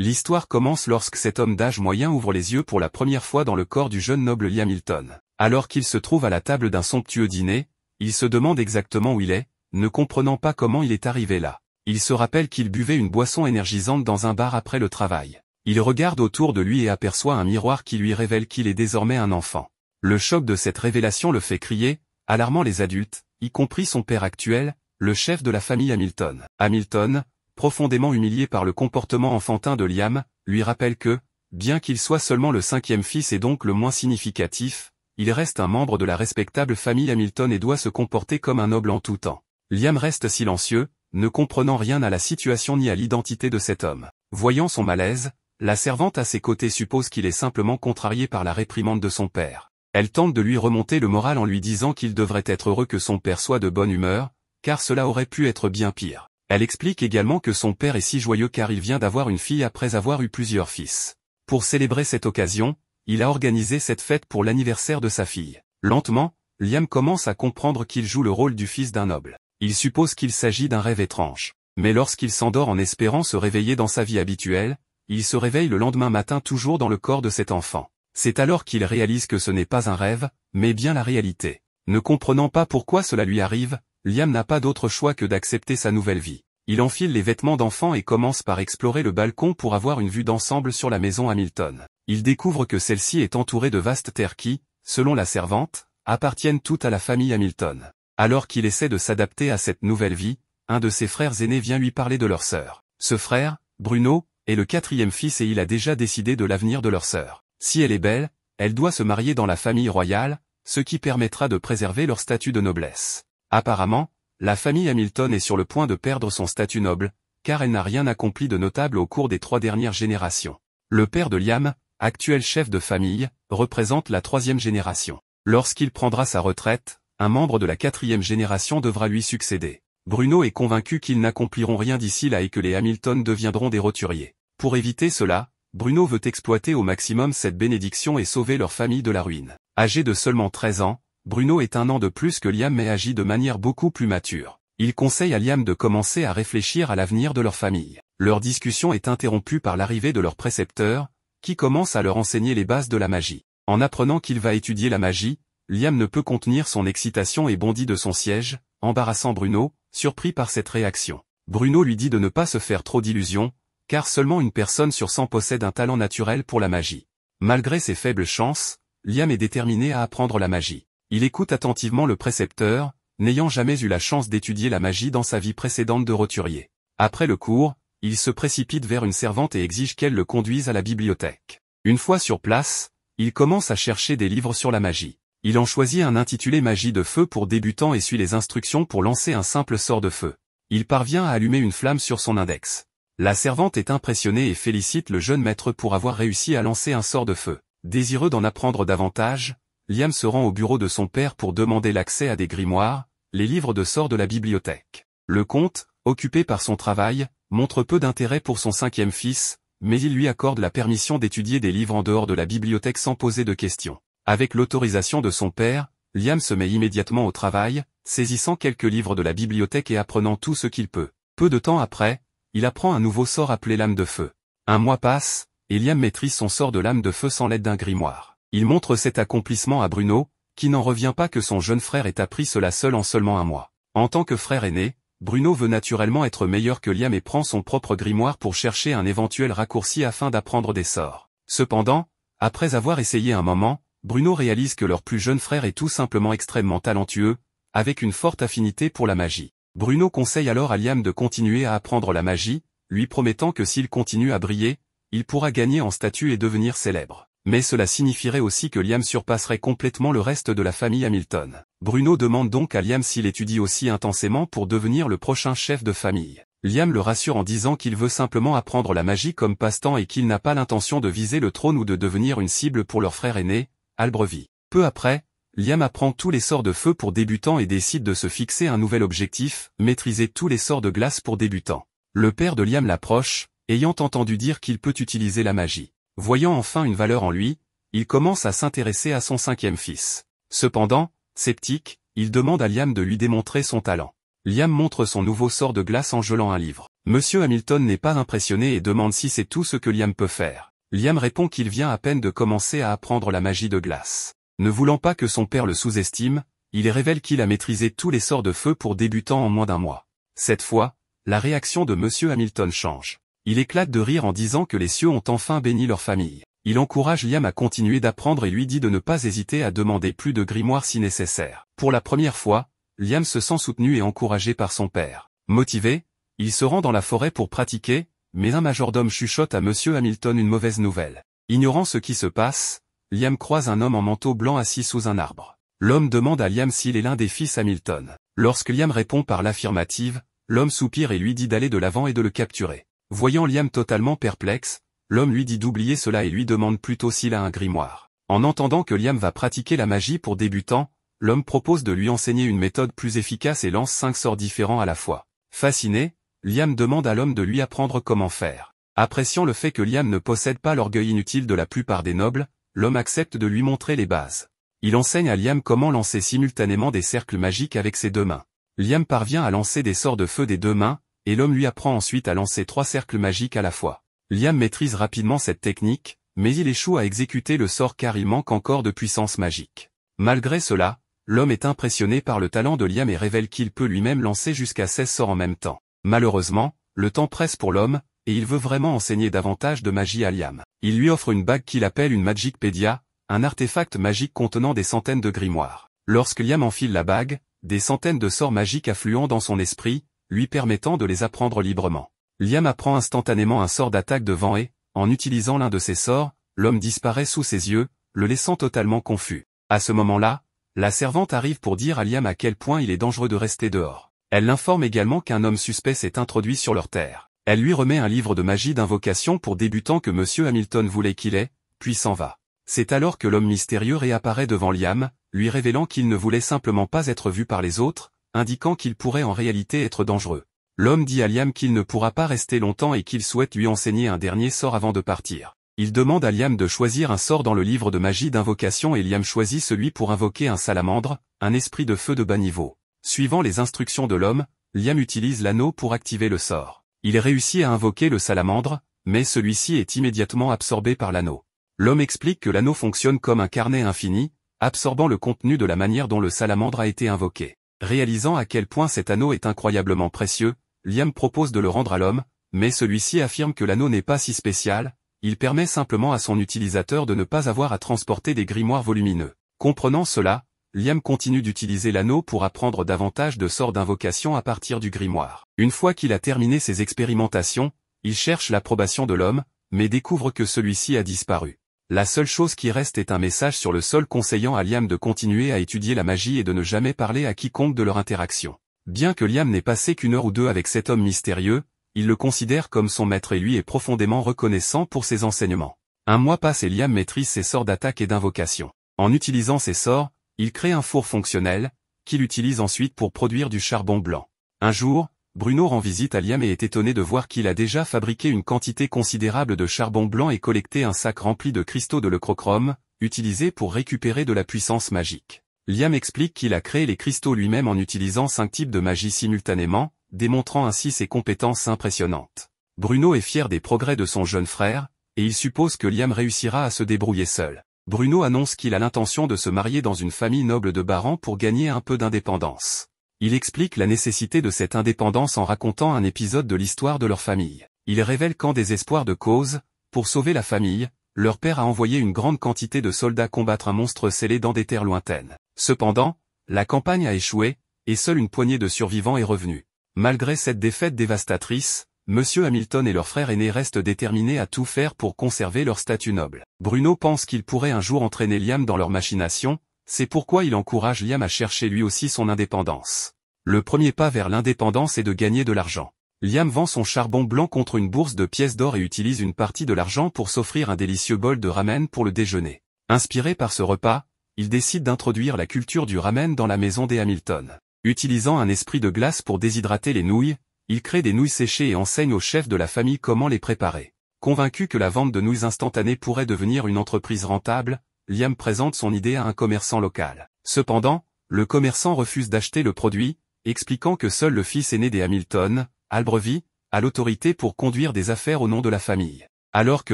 L'histoire commence lorsque cet homme d'âge moyen ouvre les yeux pour la première fois dans le corps du jeune noble Liam Hilton. Alors qu'il se trouve à la table d'un somptueux dîner, il se demande exactement où il est, ne comprenant pas comment il est arrivé là. Il se rappelle qu'il buvait une boisson énergisante dans un bar après le travail. Il regarde autour de lui et aperçoit un miroir qui lui révèle qu'il est désormais un enfant. Le choc de cette révélation le fait crier, alarmant les adultes, y compris son père actuel, le chef de la famille Hamilton. Hamilton, profondément humilié par le comportement enfantin de Liam, lui rappelle que, bien qu'il soit seulement le cinquième fils et donc le moins significatif, il reste un membre de la respectable famille Hamilton et doit se comporter comme un noble en tout temps. Liam reste silencieux, ne comprenant rien à la situation ni à l'identité de cet homme. Voyant son malaise, la servante à ses côtés suppose qu'il est simplement contrarié par la réprimande de son père. Elle tente de lui remonter le moral en lui disant qu'il devrait être heureux que son père soit de bonne humeur, car cela aurait pu être bien pire. Elle explique également que son père est si joyeux car il vient d'avoir une fille après avoir eu plusieurs fils. Pour célébrer cette occasion, il a organisé cette fête pour l'anniversaire de sa fille. Lentement, Liam commence à comprendre qu'il joue le rôle du fils d'un noble. Il suppose qu'il s'agit d'un rêve étrange. Mais lorsqu'il s'endort en espérant se réveiller dans sa vie habituelle, il se réveille le lendemain matin toujours dans le corps de cet enfant. C'est alors qu'il réalise que ce n'est pas un rêve, mais bien la réalité. Ne comprenant pas pourquoi cela lui arrive, Liam n'a pas d'autre choix que d'accepter sa nouvelle vie. Il enfile les vêtements d'enfant et commence par explorer le balcon pour avoir une vue d'ensemble sur la maison Hamilton. Il découvre que celle-ci est entourée de vastes terres qui, selon la servante, appartiennent toutes à la famille Hamilton. Alors qu'il essaie de s'adapter à cette nouvelle vie, un de ses frères aînés vient lui parler de leur sœur. Ce frère, Bruno, est le quatrième fils et il a déjà décidé de l'avenir de leur sœur. Si elle est belle, elle doit se marier dans la famille royale, ce qui permettra de préserver leur statut de noblesse. Apparemment, la famille Hamilton est sur le point de perdre son statut noble, car elle n'a rien accompli de notable au cours des 3 dernières générations. Le père de Liam, actuel chef de famille, représente la 3e génération. Lorsqu'il prendra sa retraite, un membre de la 4e génération devra lui succéder. Bruno est convaincu qu'ils n'accompliront rien d'ici là et que les Hamilton deviendront des roturiers. Pour éviter cela, Bruno veut exploiter au maximum cette bénédiction et sauver leur famille de la ruine. Âgé de seulement 13 ans, Bruno est 1 an de plus que Liam mais agit de manière beaucoup plus mature. Il conseille à Liam de commencer à réfléchir à l'avenir de leur famille. Leur discussion est interrompue par l'arrivée de leur précepteur, qui commence à leur enseigner les bases de la magie. En apprenant qu'il va étudier la magie, Liam ne peut contenir son excitation et bondit de son siège, embarrassant Bruno, surpris par cette réaction. Bruno lui dit de ne pas se faire trop d'illusions, car seulement une personne sur 100 possède un talent naturel pour la magie. Malgré ses faibles chances, Liam est déterminé à apprendre la magie. Il écoute attentivement le précepteur, n'ayant jamais eu la chance d'étudier la magie dans sa vie précédente de roturier. Après le cours, il se précipite vers une servante et exige qu'elle le conduise à la bibliothèque. Une fois sur place, il commence à chercher des livres sur la magie. Il en choisit un intitulé Magie de feu pour débutants et suit les instructions pour lancer un simple sort de feu. Il parvient à allumer une flamme sur son index. La servante est impressionnée et félicite le jeune maître pour avoir réussi à lancer un sort de feu. Désireux d'en apprendre davantage, Liam se rend au bureau de son père pour demander l'accès à des grimoires, les livres de sorts de la bibliothèque. Le comte, occupé par son travail, montre peu d'intérêt pour son 5e fils, mais il lui accorde la permission d'étudier des livres en dehors de la bibliothèque sans poser de questions. Avec l'autorisation de son père, Liam se met immédiatement au travail, saisissant quelques livres de la bibliothèque et apprenant tout ce qu'il peut. Peu de temps après, il apprend un nouveau sort appelé Lame de feu. Un mois passe, et Liam maîtrise son sort de lame de feu sans l'aide d'un grimoire. Il montre cet accomplissement à Bruno, qui n'en revient pas que son jeune frère ait appris cela seul en seulement 1 mois. En tant que frère aîné, Bruno veut naturellement être meilleur que Liam et prend son propre grimoire pour chercher un éventuel raccourci afin d'apprendre des sorts. Cependant, après avoir essayé un moment, Bruno réalise que leur plus jeune frère est tout simplement extrêmement talentueux, avec une forte affinité pour la magie. Bruno conseille alors à Liam de continuer à apprendre la magie, lui promettant que s'il continue à briller, il pourra gagner en statut et devenir célèbre. Mais cela signifierait aussi que Liam surpasserait complètement le reste de la famille Hamilton. Bruno demande donc à Liam s'il étudie aussi intensément pour devenir le prochain chef de famille. Liam le rassure en disant qu'il veut simplement apprendre la magie comme passe-temps et qu'il n'a pas l'intention de viser le trône ou de devenir une cible pour leur frère aîné, Albrevi. Peu après, Liam apprend tous les sorts de feu pour débutants et décide de se fixer un nouvel objectif, maîtriser tous les sorts de glace pour débutants. Le père de Liam l'approche, ayant entendu dire qu'il peut utiliser la magie. Voyant enfin une valeur en lui, il commence à s'intéresser à son 5e fils. Cependant, sceptique, il demande à Liam de lui démontrer son talent. Liam montre son nouveau sort de glace en gelant un livre. Monsieur Hamilton n'est pas impressionné et demande si c'est tout ce que Liam peut faire. Liam répond qu'il vient à peine de commencer à apprendre la magie de glace. Ne voulant pas que son père le sous-estime, il révèle qu'il a maîtrisé tous les sorts de feu pour débutants en moins d'un mois. Cette fois, la réaction de Monsieur Hamilton change. Il éclate de rire en disant que les cieux ont enfin béni leur famille. Il encourage Liam à continuer d'apprendre et lui dit de ne pas hésiter à demander plus de grimoires si nécessaire. Pour la première fois, Liam se sent soutenu et encouragé par son père. Motivé, il se rend dans la forêt pour pratiquer, mais un majordome chuchote à Monsieur Hamilton une mauvaise nouvelle. Ignorant ce qui se passe, Liam croise un homme en manteau blanc assis sous un arbre. L'homme demande à Liam s'il est l'un des fils Hamilton. Lorsque Liam répond par l'affirmative, l'homme soupire et lui dit d'aller de l'avant et de le capturer. Voyant Liam totalement perplexe, l'homme lui dit d'oublier cela et lui demande plutôt s'il a un grimoire. En entendant que Liam va pratiquer la magie pour débutants, l'homme propose de lui enseigner une méthode plus efficace et lance 5 sorts différents à la fois. Fasciné, Liam demande à l'homme de lui apprendre comment faire. Appréciant le fait que Liam ne possède pas l'orgueil inutile de la plupart des nobles, l'homme accepte de lui montrer les bases. Il enseigne à Liam comment lancer simultanément des cercles magiques avec ses 2 mains. Liam parvient à lancer des sorts de feu des 2 mains, et l'homme lui apprend ensuite à lancer 3 cercles magiques à la fois. Liam maîtrise rapidement cette technique, mais il échoue à exécuter le sort car il manque encore de puissance magique. Malgré cela, l'homme est impressionné par le talent de Liam et révèle qu'il peut lui-même lancer jusqu'à 16 sorts en même temps. Malheureusement, le temps presse pour l'homme, et il veut vraiment enseigner davantage de magie à Liam. Il lui offre une bague qu'il appelle une Magicpedia, un artefact magique contenant des centaines de grimoires. Lorsque Liam enfile la bague, des centaines de sorts magiques affluent dans son esprit, lui permettant de les apprendre librement. Liam apprend instantanément un sort d'attaque de vent et, en utilisant l'un de ces sorts, l'homme disparaît sous ses yeux, le laissant totalement confus. À ce moment-là, la servante arrive pour dire à Liam à quel point il est dangereux de rester dehors. Elle l'informe également qu'un homme suspect s'est introduit sur leur terre. Elle lui remet un livre de magie d'invocation pour débutants que Monsieur Hamilton voulait qu'il ait, puis s'en va. C'est alors que l'homme mystérieux réapparaît devant Liam, lui révélant qu'il ne voulait simplement pas être vu par les autres, indiquant qu'il pourrait en réalité être dangereux. L'homme dit à Liam qu'il ne pourra pas rester longtemps et qu'il souhaite lui enseigner un dernier sort avant de partir. Il demande à Liam de choisir un sort dans le livre de magie d'invocation et Liam choisit celui pour invoquer un salamandre, un esprit de feu de bas niveau. Suivant les instructions de l'homme, Liam utilise l'anneau pour activer le sort. Il réussit à invoquer le salamandre, mais celui-ci est immédiatement absorbé par l'anneau. L'homme explique que l'anneau fonctionne comme un carnet infini, absorbant le contenu de la manière dont le salamandre a été invoqué. Réalisant à quel point cet anneau est incroyablement précieux, Liam propose de le rendre à l'homme, mais celui-ci affirme que l'anneau n'est pas si spécial, il permet simplement à son utilisateur de ne pas avoir à transporter des grimoires volumineux. Comprenant cela, Liam continue d'utiliser l'anneau pour apprendre davantage de sorts d'invocation à partir du grimoire. Une fois qu'il a terminé ses expérimentations, il cherche l'approbation de l'homme, mais découvre que celui-ci a disparu. La seule chose qui reste est un message sur le sol conseillant à Liam de continuer à étudier la magie et de ne jamais parler à quiconque de leur interaction. Bien que Liam n'ait passé qu'une heure ou deux avec cet homme mystérieux, il le considère comme son maître et lui est profondément reconnaissant pour ses enseignements. Un mois passe et Liam maîtrise ses sorts d'attaque et d'invocation. En utilisant ces sorts, il crée un four fonctionnel, qu'il utilise ensuite pour produire du charbon blanc. Un jour, Bruno rend visite à Liam et est étonné de voir qu'il a déjà fabriqué une quantité considérable de charbon blanc et collecté un sac rempli de cristaux de l'euchrochrome, utilisés pour récupérer de la puissance magique. Liam explique qu'il a créé les cristaux lui-même en utilisant 5 types de magie simultanément, démontrant ainsi ses compétences impressionnantes. Bruno est fier des progrès de son jeune frère, et il suppose que Liam réussira à se débrouiller seul. Bruno annonce qu'il a l'intention de se marier dans une famille noble de Baran pour gagner un peu d'indépendance. Il explique la nécessité de cette indépendance en racontant un épisode de l'histoire de leur famille. Il révèle qu'en désespoir de cause, pour sauver la famille, leur père a envoyé une grande quantité de soldats combattre un monstre scellé dans des terres lointaines. Cependant, la campagne a échoué, et seule une poignée de survivants est revenue. Malgré cette défaite dévastatrice, Monsieur Hamilton et leur frère aîné restent déterminés à tout faire pour conserver leur statut noble. Bruno pense qu'il pourrait un jour entraîner Liam dans leur machination, c'est pourquoi il encourage Liam à chercher lui aussi son indépendance. Le premier pas vers l'indépendance est de gagner de l'argent. Liam vend son charbon blanc contre une bourse de pièces d'or et utilise une partie de l'argent pour s'offrir un délicieux bol de ramen pour le déjeuner. Inspiré par ce repas, il décide d'introduire la culture du ramen dans la maison des Hamilton. Utilisant un esprit de glace pour déshydrater les nouilles, il crée des nouilles séchées et enseigne au chef de la famille comment les préparer. Convaincu que la vente de nouilles instantanées pourrait devenir une entreprise rentable, Liam présente son idée à un commerçant local. Cependant, le commerçant refuse d'acheter le produit, expliquant que seul le fils aîné des Hamilton, Albrecht, a l'autorité pour conduire des affaires au nom de la famille. Alors que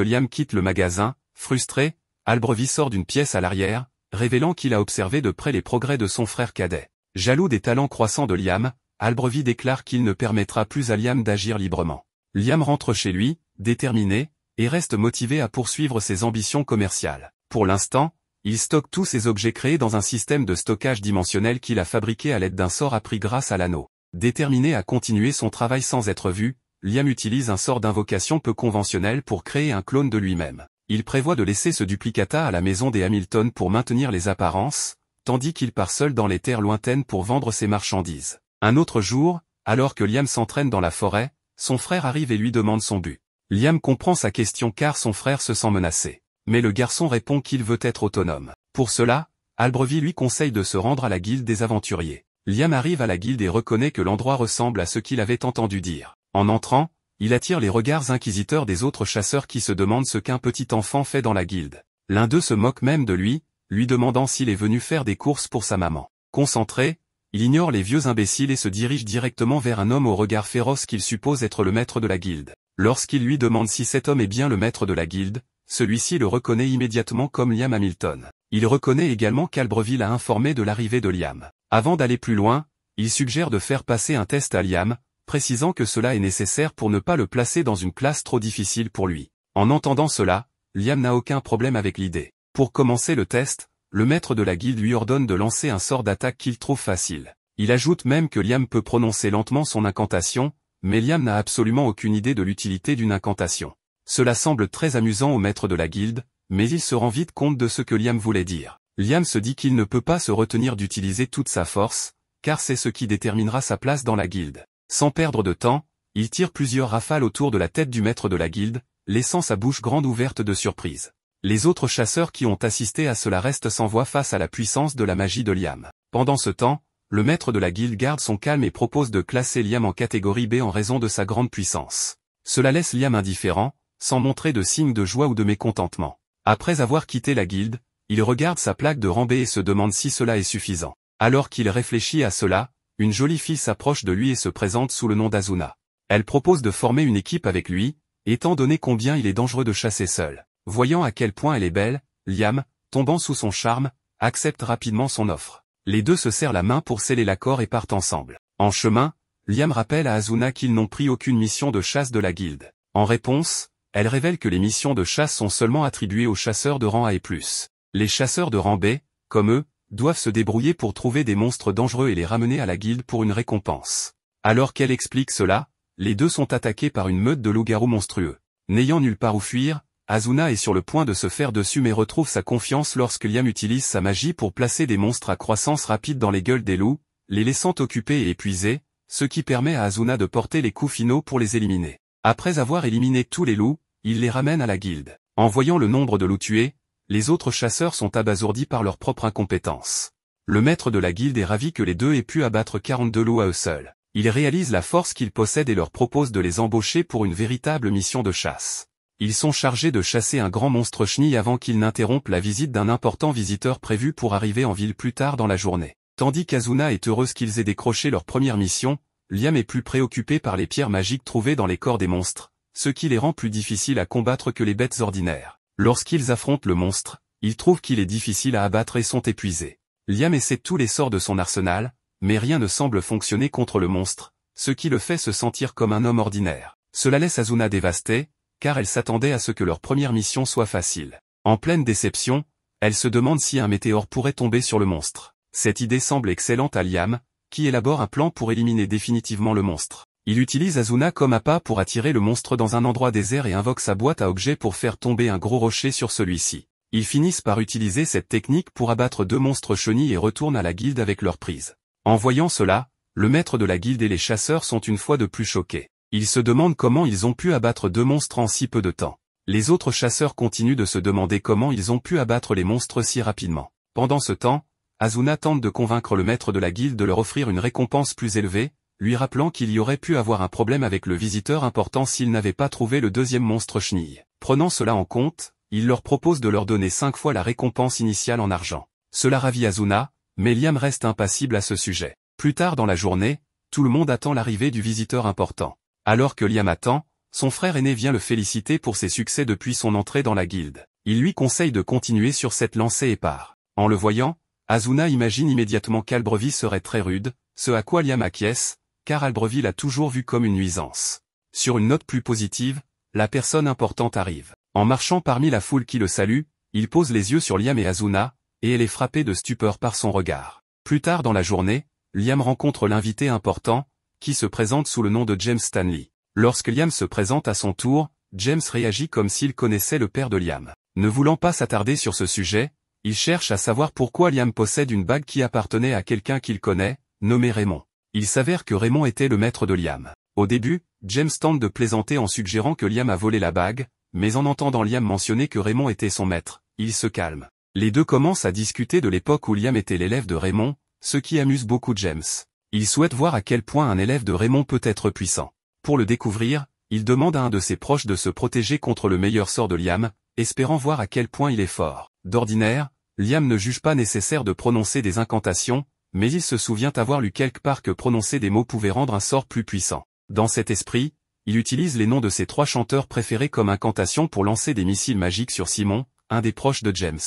Liam quitte le magasin, frustré, Albrevi sort d'une pièce à l'arrière, révélant qu'il a observé de près les progrès de son frère cadet. Jaloux des talents croissants de Liam, Albrevi déclare qu'il ne permettra plus à Liam d'agir librement. Liam rentre chez lui, déterminé, et reste motivé à poursuivre ses ambitions commerciales. Pour l'instant, il stocke tous ses objets créés dans un système de stockage dimensionnel qu'il a fabriqué à l'aide d'un sort appris grâce à l'anneau. Déterminé à continuer son travail sans être vu, Liam utilise un sort d'invocation peu conventionnel pour créer un clone de lui-même. Il prévoit de laisser ce duplicata à la maison des Hamilton pour maintenir les apparences, tandis qu'il part seul dans les terres lointaines pour vendre ses marchandises. Un autre jour, alors que Liam s'entraîne dans la forêt, son frère arrive et lui demande son but. Liam comprend sa question car son frère se sent menacé. Mais le garçon répond qu'il veut être autonome. Pour cela, Albrevi lui conseille de se rendre à la guilde des aventuriers. Liam arrive à la guilde et reconnaît que l'endroit ressemble à ce qu'il avait entendu dire. En entrant, il attire les regards inquisiteurs des autres chasseurs qui se demandent ce qu'un petit enfant fait dans la guilde. L'un d'eux se moque même de lui demandant s'il est venu faire des courses pour sa maman. Concentré, il ignore les vieux imbéciles et se dirige directement vers un homme au regard féroce qu'il suppose être le maître de la guilde. Lorsqu'il lui demande si cet homme est bien le maître de la guilde, celui-ci le reconnaît immédiatement comme Liam Hamilton. Il reconnaît également qu'Albreville a informé de l'arrivée de Liam. Avant d'aller plus loin, il suggère de faire passer un test à Liam, précisant que cela est nécessaire pour ne pas le placer dans une classe trop difficile pour lui. En entendant cela, Liam n'a aucun problème avec l'idée. Pour commencer le test, le maître de la guilde lui ordonne de lancer un sort d'attaque qu'il trouve facile. Il ajoute même que Liam peut prononcer lentement son incantation, mais Liam n'a absolument aucune idée de l'utilité d'une incantation. Cela semble très amusant au maître de la guilde, mais il se rend vite compte de ce que Liam voulait dire. Liam se dit qu'il ne peut pas se retenir d'utiliser toute sa force, car c'est ce qui déterminera sa place dans la guilde. Sans perdre de temps, il tire plusieurs rafales autour de la tête du maître de la guilde, laissant sa bouche grande ouverte de surprise. Les autres chasseurs qui ont assisté à cela restent sans voix face à la puissance de la magie de Liam. Pendant ce temps, le maître de la guilde garde son calme et propose de classer Liam en catégorie B en raison de sa grande puissance. Cela laisse Liam indifférent, sans montrer de signe de joie ou de mécontentement. Après avoir quitté la guilde, il regarde sa plaque de rang B et se demande si cela est suffisant. Alors qu'il réfléchit à cela, une jolie fille s'approche de lui et se présente sous le nom d'Azuna. Elle propose de former une équipe avec lui, étant donné combien il est dangereux de chasser seul. Voyant à quel point elle est belle, Liam, tombant sous son charme, accepte rapidement son offre. Les deux se serrent la main pour sceller l'accord et partent ensemble. En chemin, Liam rappelle à Azuna qu'ils n'ont pris aucune mission de chasse de la guilde. En réponse, elle révèle que les missions de chasse sont seulement attribuées aux chasseurs de rang A et plus. Les chasseurs de rang B, comme eux, doivent se débrouiller pour trouver des monstres dangereux et les ramener à la guilde pour une récompense. Alors qu'elle explique cela, les deux sont attaqués par une meute de loups-garous monstrueux. N'ayant nulle part où fuir, Azuna est sur le point de se faire dessus mais retrouve sa confiance lorsque Liam utilise sa magie pour placer des monstres à croissance rapide dans les gueules des loups, les laissant occupés et épuisés, ce qui permet à Azuna de porter les coups finaux pour les éliminer. Après avoir éliminé tous les loups, il les ramène à la guilde. En voyant le nombre de loups tués, les autres chasseurs sont abasourdis par leur propre incompétence. Le maître de la guilde est ravi que les deux aient pu abattre 42 loups à eux seuls. Il réalise la force qu'ils possèdent et leur propose de les embaucher pour une véritable mission de chasse. Ils sont chargés de chasser un grand monstre chenille avant qu'ils n'interrompent la visite d'un important visiteur prévu pour arriver en ville plus tard dans la journée. Tandis qu'Azuna est heureuse qu'ils aient décroché leur première mission, Liam est plus préoccupé par les pierres magiques trouvées dans les corps des monstres, ce qui les rend plus difficiles à combattre que les bêtes ordinaires. Lorsqu'ils affrontent le monstre, ils trouvent qu'il est difficile à abattre et sont épuisés. Liam essaie tous les sorts de son arsenal, mais rien ne semble fonctionner contre le monstre, ce qui le fait se sentir comme un homme ordinaire. Cela laisse Azuna dévastée, car elle s'attendait à ce que leur première mission soit facile. En pleine déception, elle se demande si un météore pourrait tomber sur le monstre. Cette idée semble excellente à Liam, qui élabore un plan pour éliminer définitivement le monstre. Il utilise Azuna comme appât pour attirer le monstre dans un endroit désert et invoque sa boîte à objets pour faire tomber un gros rocher sur celui-ci. Ils finissent par utiliser cette technique pour abattre 2 monstres chenilles et retournent à la guilde avec leur prise. En voyant cela, le maître de la guilde et les chasseurs sont une fois de plus choqués. Ils se demandent comment ils ont pu abattre 2 monstres en si peu de temps. Les autres chasseurs continuent de se demander comment ils ont pu abattre les monstres si rapidement. Pendant ce temps, Azuna tente de convaincre le maître de la guilde de leur offrir une récompense plus élevée, lui rappelant qu'il y aurait pu avoir un problème avec le visiteur important s'il n'avait pas trouvé le 2e monstre chenille. Prenant cela en compte, il leur propose de leur donner 5 fois la récompense initiale en argent. Cela ravit Azuna, mais Liam reste impassible à ce sujet. Plus tard dans la journée, tout le monde attend l'arrivée du visiteur important. Alors que Liam attend, son frère aîné vient le féliciter pour ses succès depuis son entrée dans la guilde. Il lui conseille de continuer sur cette lancée et part. En le voyant, Asuna imagine immédiatement qu'Albreville serait très rude, ce à quoi Liam acquiesce, car Albreville l'a toujours vu comme une nuisance. Sur une note plus positive, la personne importante arrive. En marchant parmi la foule qui le salue, il pose les yeux sur Liam et Asuna, et elle est frappée de stupeur par son regard. Plus tard dans la journée, Liam rencontre l'invité important, qui se présente sous le nom de James Stanley. Lorsque Liam se présente à son tour, James réagit comme s'il connaissait le père de Liam. Ne voulant pas s'attarder sur ce sujet, il cherche à savoir pourquoi Liam possède une bague qui appartenait à quelqu'un qu'il connaît, nommé Raymond. Il s'avère que Raymond était le maître de Liam. Au début, James tente de plaisanter en suggérant que Liam a volé la bague, mais en entendant Liam mentionner que Raymond était son maître, il se calme. Les deux commencent à discuter de l'époque où Liam était l'élève de Raymond, ce qui amuse beaucoup James. Il souhaite voir à quel point un élève de Raymond peut être puissant. Pour le découvrir, il demande à un de ses proches de se protéger contre le meilleur sort de Liam, espérant voir à quel point il est fort. D'ordinaire, Liam ne juge pas nécessaire de prononcer des incantations, mais il se souvient avoir lu quelque part que prononcer des mots pouvait rendre un sort plus puissant. Dans cet esprit, il utilise les noms de ses 3 chanteurs préférés comme incantation pour lancer des missiles magiques sur Simon, un des proches de James.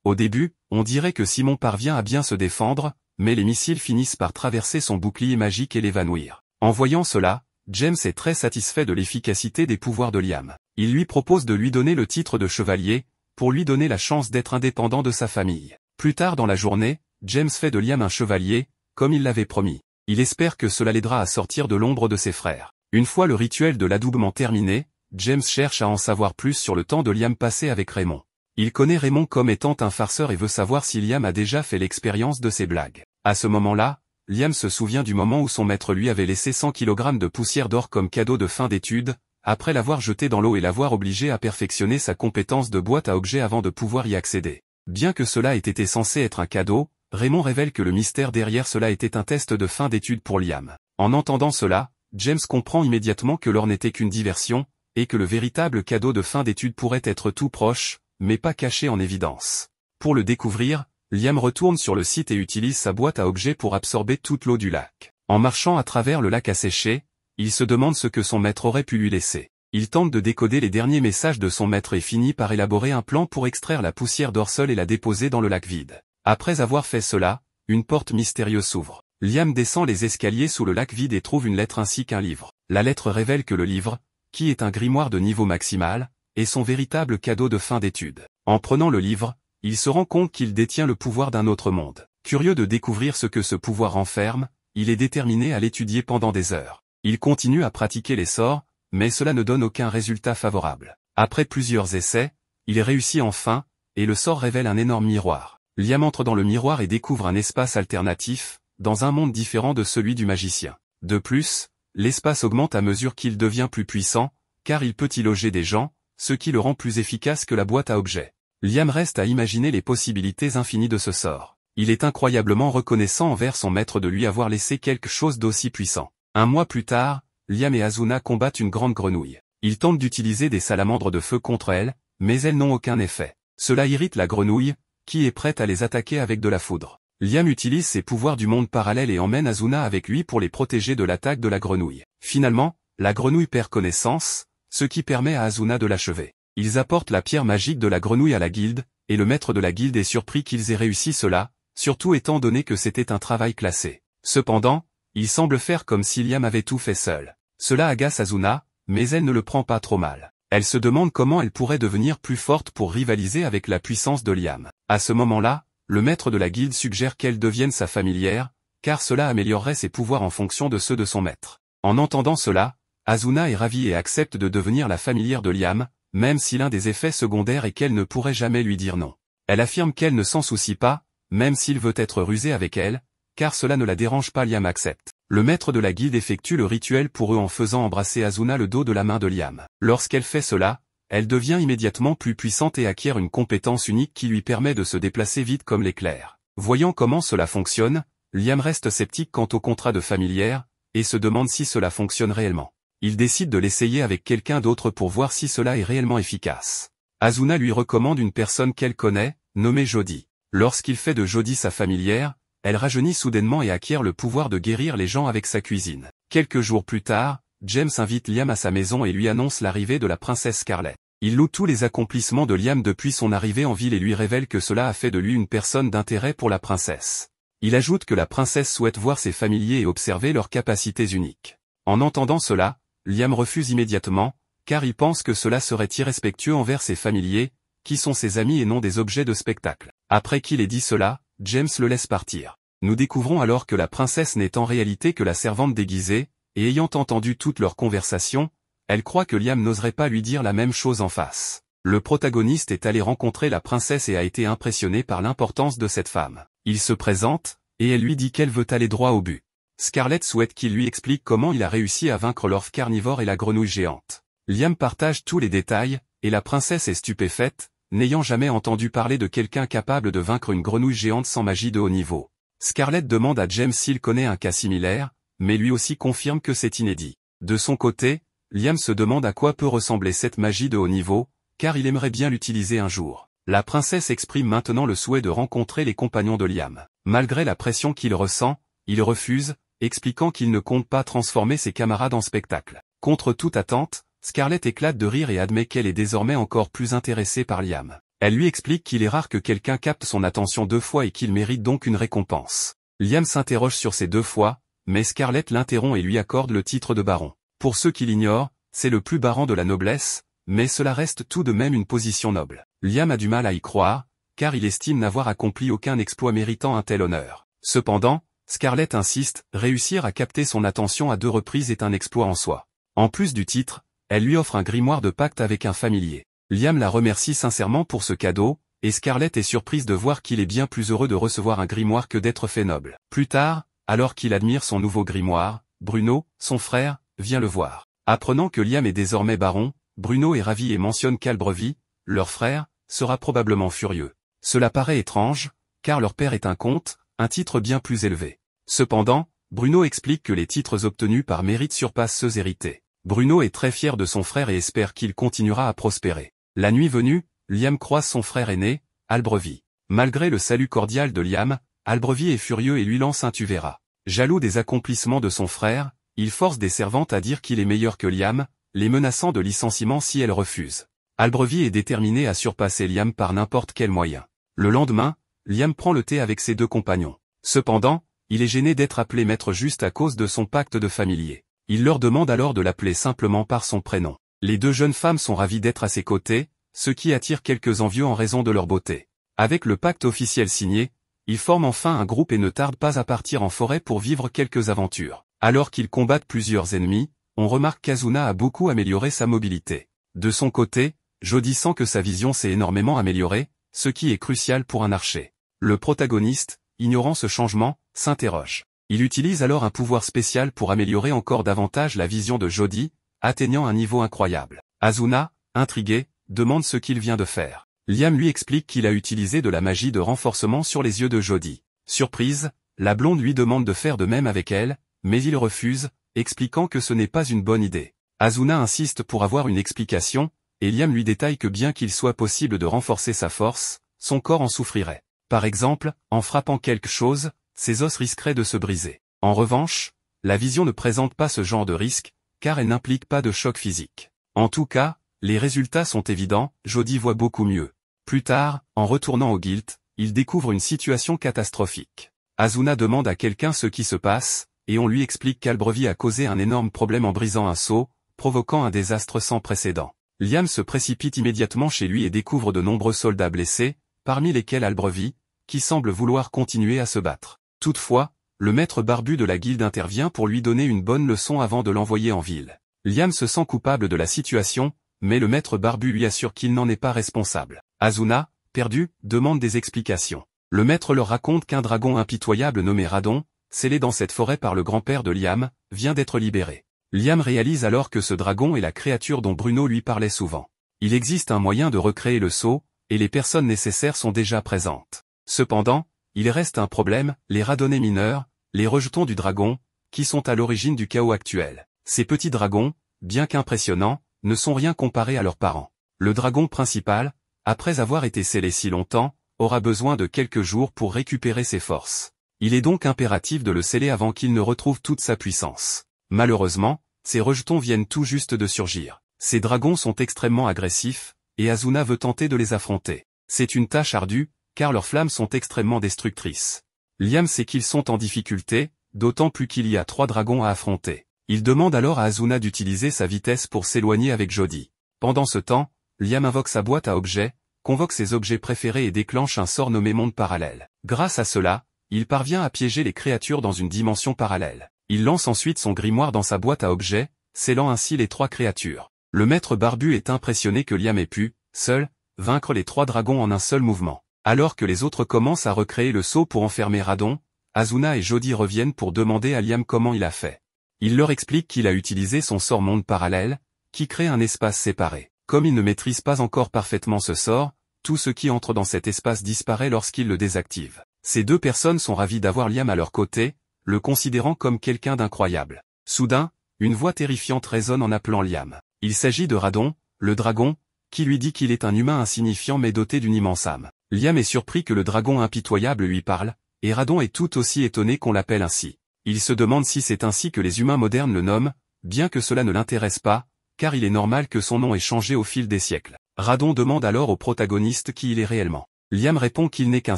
Au début, on dirait que Simon parvient à bien se défendre, mais les missiles finissent par traverser son bouclier magique et l'évanouir. En voyant cela, James est très satisfait de l'efficacité des pouvoirs de Liam. Il lui propose de lui donner le titre de chevalier, pour lui donner la chance d'être indépendant de sa famille. Plus tard dans la journée, James fait de Liam un chevalier, comme il l'avait promis. Il espère que cela l'aidera à sortir de l'ombre de ses frères. Une fois le rituel de l'adoubement terminé, James cherche à en savoir plus sur le temps de Liam passé avec Raymond. Il connaît Raymond comme étant un farceur et veut savoir si Liam a déjà fait l'expérience de ses blagues. À ce moment-là, Liam se souvient du moment où son maître lui avait laissé 100 kg de poussière d'or comme cadeau de fin d'études, après l'avoir jeté dans l'eau et l'avoir obligé à perfectionner sa compétence de boîte à objets avant de pouvoir y accéder. Bien que cela ait été censé être un cadeau, Raymond révèle que le mystère derrière cela était un test de fin d'études pour Liam. En entendant cela, James comprend immédiatement que l'or n'était qu'une diversion, et que le véritable cadeau de fin d'études pourrait être tout proche, mais pas caché en évidence. Pour le découvrir, Liam retourne sur le site et utilise sa boîte à objets pour absorber toute l'eau du lac. En marchant à travers le lac asséché, il se demande ce que son maître aurait pu lui laisser. Il tente de décoder les derniers messages de son maître et finit par élaborer un plan pour extraire la poussière d'or seule et la déposer dans le lac vide. Après avoir fait cela, une porte mystérieuse s'ouvre. Liam descend les escaliers sous le lac vide et trouve une lettre ainsi qu'un livre. La lettre révèle que le livre, qui est un grimoire de niveau maximal, est son véritable cadeau de fin d'études. En prenant le livre, il se rend compte qu'il détient le pouvoir d'un autre monde. Curieux de découvrir ce que ce pouvoir renferme, il est déterminé à l'étudier pendant des heures. Il continue à pratiquer les sorts, mais cela ne donne aucun résultat favorable. Après plusieurs essais, il réussit enfin, et le sort révèle un énorme miroir. Liam entre dans le miroir et découvre un espace alternatif, dans un monde différent de celui du magicien. De plus, l'espace augmente à mesure qu'il devient plus puissant, car il peut y loger des gens, ce qui le rend plus efficace que la boîte à objets. Liam reste à imaginer les possibilités infinies de ce sort. Il est incroyablement reconnaissant envers son maître de lui avoir laissé quelque chose d'aussi puissant. Un mois plus tard, Liam et Asuna combattent une grande grenouille. Ils tentent d'utiliser des salamandres de feu contre elle, mais elles n'ont aucun effet. Cela irrite la grenouille, qui est prête à les attaquer avec de la foudre. Liam utilise ses pouvoirs du monde parallèle et emmène Asuna avec lui pour les protéger de l'attaque de la grenouille. Finalement, la grenouille perd connaissance, ce qui permet à Asuna de l'achever. Ils apportent la pierre magique de la grenouille à la guilde, et le maître de la guilde est surpris qu'ils aient réussi cela, surtout étant donné que c'était un travail classé. Cependant, il semble faire comme si Liam avait tout fait seul. Cela agace Asuna, mais elle ne le prend pas trop mal. Elle se demande comment elle pourrait devenir plus forte pour rivaliser avec la puissance de Liam. À ce moment-là, le maître de la guilde suggère qu'elle devienne sa familière, car cela améliorerait ses pouvoirs en fonction de ceux de son maître. En entendant cela, Asuna est ravie et accepte de devenir la familière de Liam, même si l'un des effets secondaires est qu'elle ne pourrait jamais lui dire non. Elle affirme qu'elle ne s'en soucie pas, même s'il veut être rusé avec elle, car cela ne la dérange pas. Liam accepte. Le maître de la guilde effectue le rituel pour eux en faisant embrasser Asuna le dos de la main de Liam. Lorsqu'elle fait cela, elle devient immédiatement plus puissante et acquiert une compétence unique qui lui permet de se déplacer vite comme l'éclair. Voyant comment cela fonctionne, Liam reste sceptique quant au contrat de familière, et se demande si cela fonctionne réellement. Il décide de l'essayer avec quelqu'un d'autre pour voir si cela est réellement efficace. Asuna lui recommande une personne qu'elle connaît, nommée Jodie. Lorsqu'il fait de Jodie sa familière, elle rajeunit soudainement et acquiert le pouvoir de guérir les gens avec sa cuisine. Quelques jours plus tard, James invite Liam à sa maison et lui annonce l'arrivée de la princesse Scarlett. Il loue tous les accomplissements de Liam depuis son arrivée en ville et lui révèle que cela a fait de lui une personne d'intérêt pour la princesse. Il ajoute que la princesse souhaite voir ses familiers et observer leurs capacités uniques. En entendant cela, Liam refuse immédiatement, car il pense que cela serait irrespectueux envers ses familiers, qui sont ses amis et non des objets de spectacle. Après qu'il ait dit cela, James le laisse partir. Nous découvrons alors que la princesse n'est en réalité que la servante déguisée, et ayant entendu toute leur conversation, elle croit que Liam n'oserait pas lui dire la même chose en face. Le protagoniste est allé rencontrer la princesse et a été impressionné par l'importance de cette femme. Il se présente, et elle lui dit qu'elle veut aller droit au but. Scarlett souhaite qu'il lui explique comment il a réussi à vaincre l'orfe carnivore et la grenouille géante. Liam partage tous les détails, et la princesse est stupéfaite, n'ayant jamais entendu parler de quelqu'un capable de vaincre une grenouille géante sans magie de haut niveau. Scarlett demande à James s'il connaît un cas similaire, mais lui aussi confirme que c'est inédit. De son côté, Liam se demande à quoi peut ressembler cette magie de haut niveau, car il aimerait bien l'utiliser un jour. La princesse exprime maintenant le souhait de rencontrer les compagnons de Liam. Malgré la pression qu'il ressent, il refuse, expliquant qu'il ne compte pas transformer ses camarades en spectacle. Contre toute attente, Scarlett éclate de rire et admet qu'elle est désormais encore plus intéressée par Liam. Elle lui explique qu'il est rare que quelqu'un capte son attention 2 fois et qu'il mérite donc une récompense. Liam s'interroge sur ces 2 fois, mais Scarlett l'interrompt et lui accorde le titre de baron. Pour ceux qui l'ignorent, c'est le plus bas rang de la noblesse, mais cela reste tout de même une position noble. Liam a du mal à y croire, car il estime n'avoir accompli aucun exploit méritant un tel honneur. Cependant, Scarlett insiste, réussir à capter son attention à 2 reprises est un exploit en soi. En plus du titre, elle lui offre un grimoire de pacte avec un familier. Liam la remercie sincèrement pour ce cadeau, et Scarlett est surprise de voir qu'il est bien plus heureux de recevoir un grimoire que d'être fait noble. Plus tard, alors qu'il admire son nouveau grimoire, Bruno, son frère, vient le voir. Apprenant que Liam est désormais baron, Bruno est ravi et mentionne qu'Albrevie, leur frère, sera probablement furieux. Cela paraît étrange, car leur père est un comte, un titre bien plus élevé. Cependant, Bruno explique que les titres obtenus par mérite surpassent ceux hérités. Bruno est très fier de son frère et espère qu'il continuera à prospérer. La nuit venue, Liam croise son frère aîné, Albrevie. Malgré le salut cordial de Liam, Albrevie est furieux et lui lance un tu verras. Jaloux des accomplissements de son frère, il force des servantes à dire qu'il est meilleur que Liam, les menaçant de licenciement si elles refusent. Albrevie est déterminé à surpasser Liam par n'importe quel moyen. Le lendemain, Liam prend le thé avec ses 2 compagnons. Cependant, il est gêné d'être appelé maître juste à cause de son pacte de familier. Il leur demande alors de l'appeler simplement par son prénom. Les 2 jeunes femmes sont ravies d'être à ses côtés, ce qui attire quelques envieux en raison de leur beauté. Avec le pacte officiel signé, ils forment enfin un groupe et ne tardent pas à partir en forêt pour vivre quelques aventures. Alors qu'ils combattent plusieurs ennemis, on remarque qu'Azuna a beaucoup amélioré sa mobilité. De son côté, Jody sent que sa vision s'est énormément améliorée, ce qui est crucial pour un archer. Le protagoniste, ignorant ce changement, s'interroge. Il utilise alors un pouvoir spécial pour améliorer encore davantage la vision de Jody, atteignant un niveau incroyable. Azuna, intrigué, demande ce qu'il vient de faire. Liam lui explique qu'il a utilisé de la magie de renforcement sur les yeux de Jody. Surprise, la blonde lui demande de faire de même avec elle, mais il refuse, expliquant que ce n'est pas une bonne idée. Azuna insiste pour avoir une explication, et Liam lui détaille que bien qu'il soit possible de renforcer sa force, son corps en souffrirait. Par exemple, en frappant quelque chose, ses os risqueraient de se briser. En revanche, la vision ne présente pas ce genre de risque, car elle n'implique pas de choc physique. En tout cas, les résultats sont évidents, Jody voit beaucoup mieux. Plus tard, en retournant au guild, il découvre une situation catastrophique. Azuna demande à quelqu'un ce qui se passe, et on lui explique qu'Albrevie a causé un énorme problème en brisant un seau, provoquant un désastre sans précédent. Liam se précipite immédiatement chez lui et découvre de nombreux soldats blessés, parmi lesquels Albrevie, qui semble vouloir continuer à se battre. Toutefois, le maître barbu de la guilde intervient pour lui donner une bonne leçon avant de l'envoyer en ville. Liam se sent coupable de la situation, mais le maître barbu lui assure qu'il n'en est pas responsable. Azuna, perdu, demande des explications. Le maître leur raconte qu'un dragon impitoyable nommé Radon, scellé dans cette forêt par le grand-père de Liam, vient d'être libéré. Liam réalise alors que ce dragon est la créature dont Bruno lui parlait souvent. Il existe un moyen de recréer le sceau, et les personnes nécessaires sont déjà présentes. Cependant, il reste un problème, les radonnés mineurs, les rejetons du dragon, qui sont à l'origine du chaos actuel. Ces petits dragons, bien qu'impressionnants, ne sont rien comparés à leurs parents. Le dragon principal, après avoir été scellé si longtemps, aura besoin de quelques jours pour récupérer ses forces. Il est donc impératif de le sceller avant qu'il ne retrouve toute sa puissance. Malheureusement, ces rejetons viennent tout juste de surgir. Ces dragons sont extrêmement agressifs, et Asuna veut tenter de les affronter. C'est une tâche ardue, car leurs flammes sont extrêmement destructrices. Liam sait qu'ils sont en difficulté, d'autant plus qu'il y a 3 dragons à affronter. Il demande alors à Asuna d'utiliser sa vitesse pour s'éloigner avec Jody. Pendant ce temps, Liam invoque sa boîte à objets, convoque ses objets préférés et déclenche un sort nommé monde parallèle. Grâce à cela, il parvient à piéger les créatures dans une dimension parallèle. Il lance ensuite son grimoire dans sa boîte à objets, scellant ainsi les 3 créatures. Le maître barbu est impressionné que Liam ait pu, seul, vaincre les 3 dragons en un seul mouvement. Alors que les autres commencent à recréer le sceau pour enfermer Radon, Asuna et Jody reviennent pour demander à Liam comment il a fait. Il leur explique qu'il a utilisé son sort monde parallèle, qui crée un espace séparé. Comme il ne maîtrise pas encore parfaitement ce sort, tout ce qui entre dans cet espace disparaît lorsqu'il le désactive. Ces 2 personnes sont ravies d'avoir Liam à leur côté, le considérant comme quelqu'un d'incroyable. Soudain, une voix terrifiante résonne en appelant Liam. Il s'agit de Radon, le dragon, qui lui dit qu'il est un humain insignifiant mais doté d'une immense âme. Liam est surpris que le dragon impitoyable lui parle, et Radon est tout aussi étonné qu'on l'appelle ainsi. Il se demande si c'est ainsi que les humains modernes le nomment, bien que cela ne l'intéresse pas, car il est normal que son nom ait changé au fil des siècles. Radon demande alors au protagoniste qui il est réellement. Liam répond qu'il n'est qu'un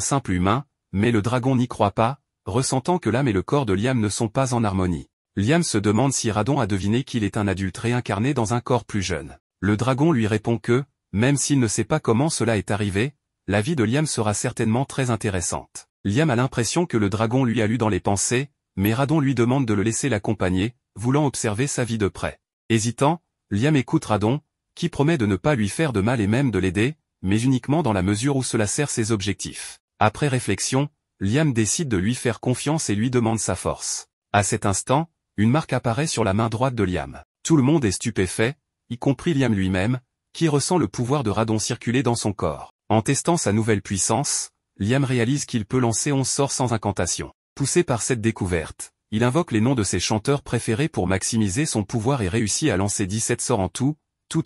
simple humain, mais le dragon n'y croit pas, ressentant que l'âme et le corps de Liam ne sont pas en harmonie. Liam se demande si Radon a deviné qu'il est un adulte réincarné dans un corps plus jeune. Le dragon lui répond que, même s'il ne sait pas comment cela est arrivé, la vie de Liam sera certainement très intéressante. Liam a l'impression que le dragon lui a lu dans les pensées, mais Radon lui demande de le laisser l'accompagner, voulant observer sa vie de près. Hésitant, Liam écoute Radon, qui promet de ne pas lui faire de mal et même de l'aider, mais uniquement dans la mesure où cela sert ses objectifs. Après réflexion, Liam décide de lui faire confiance et lui demande sa force. À cet instant, une marque apparaît sur la main droite de Liam. Tout le monde est stupéfait, y compris Liam lui-même, qui ressent le pouvoir de Radon circuler dans son corps. En testant sa nouvelle puissance, Liam réalise qu'il peut lancer 11 sorts sans incantation. Poussé par cette découverte, il invoque les noms de ses chanteurs préférés pour maximiser son pouvoir et réussit à lancer 17 sorts en tout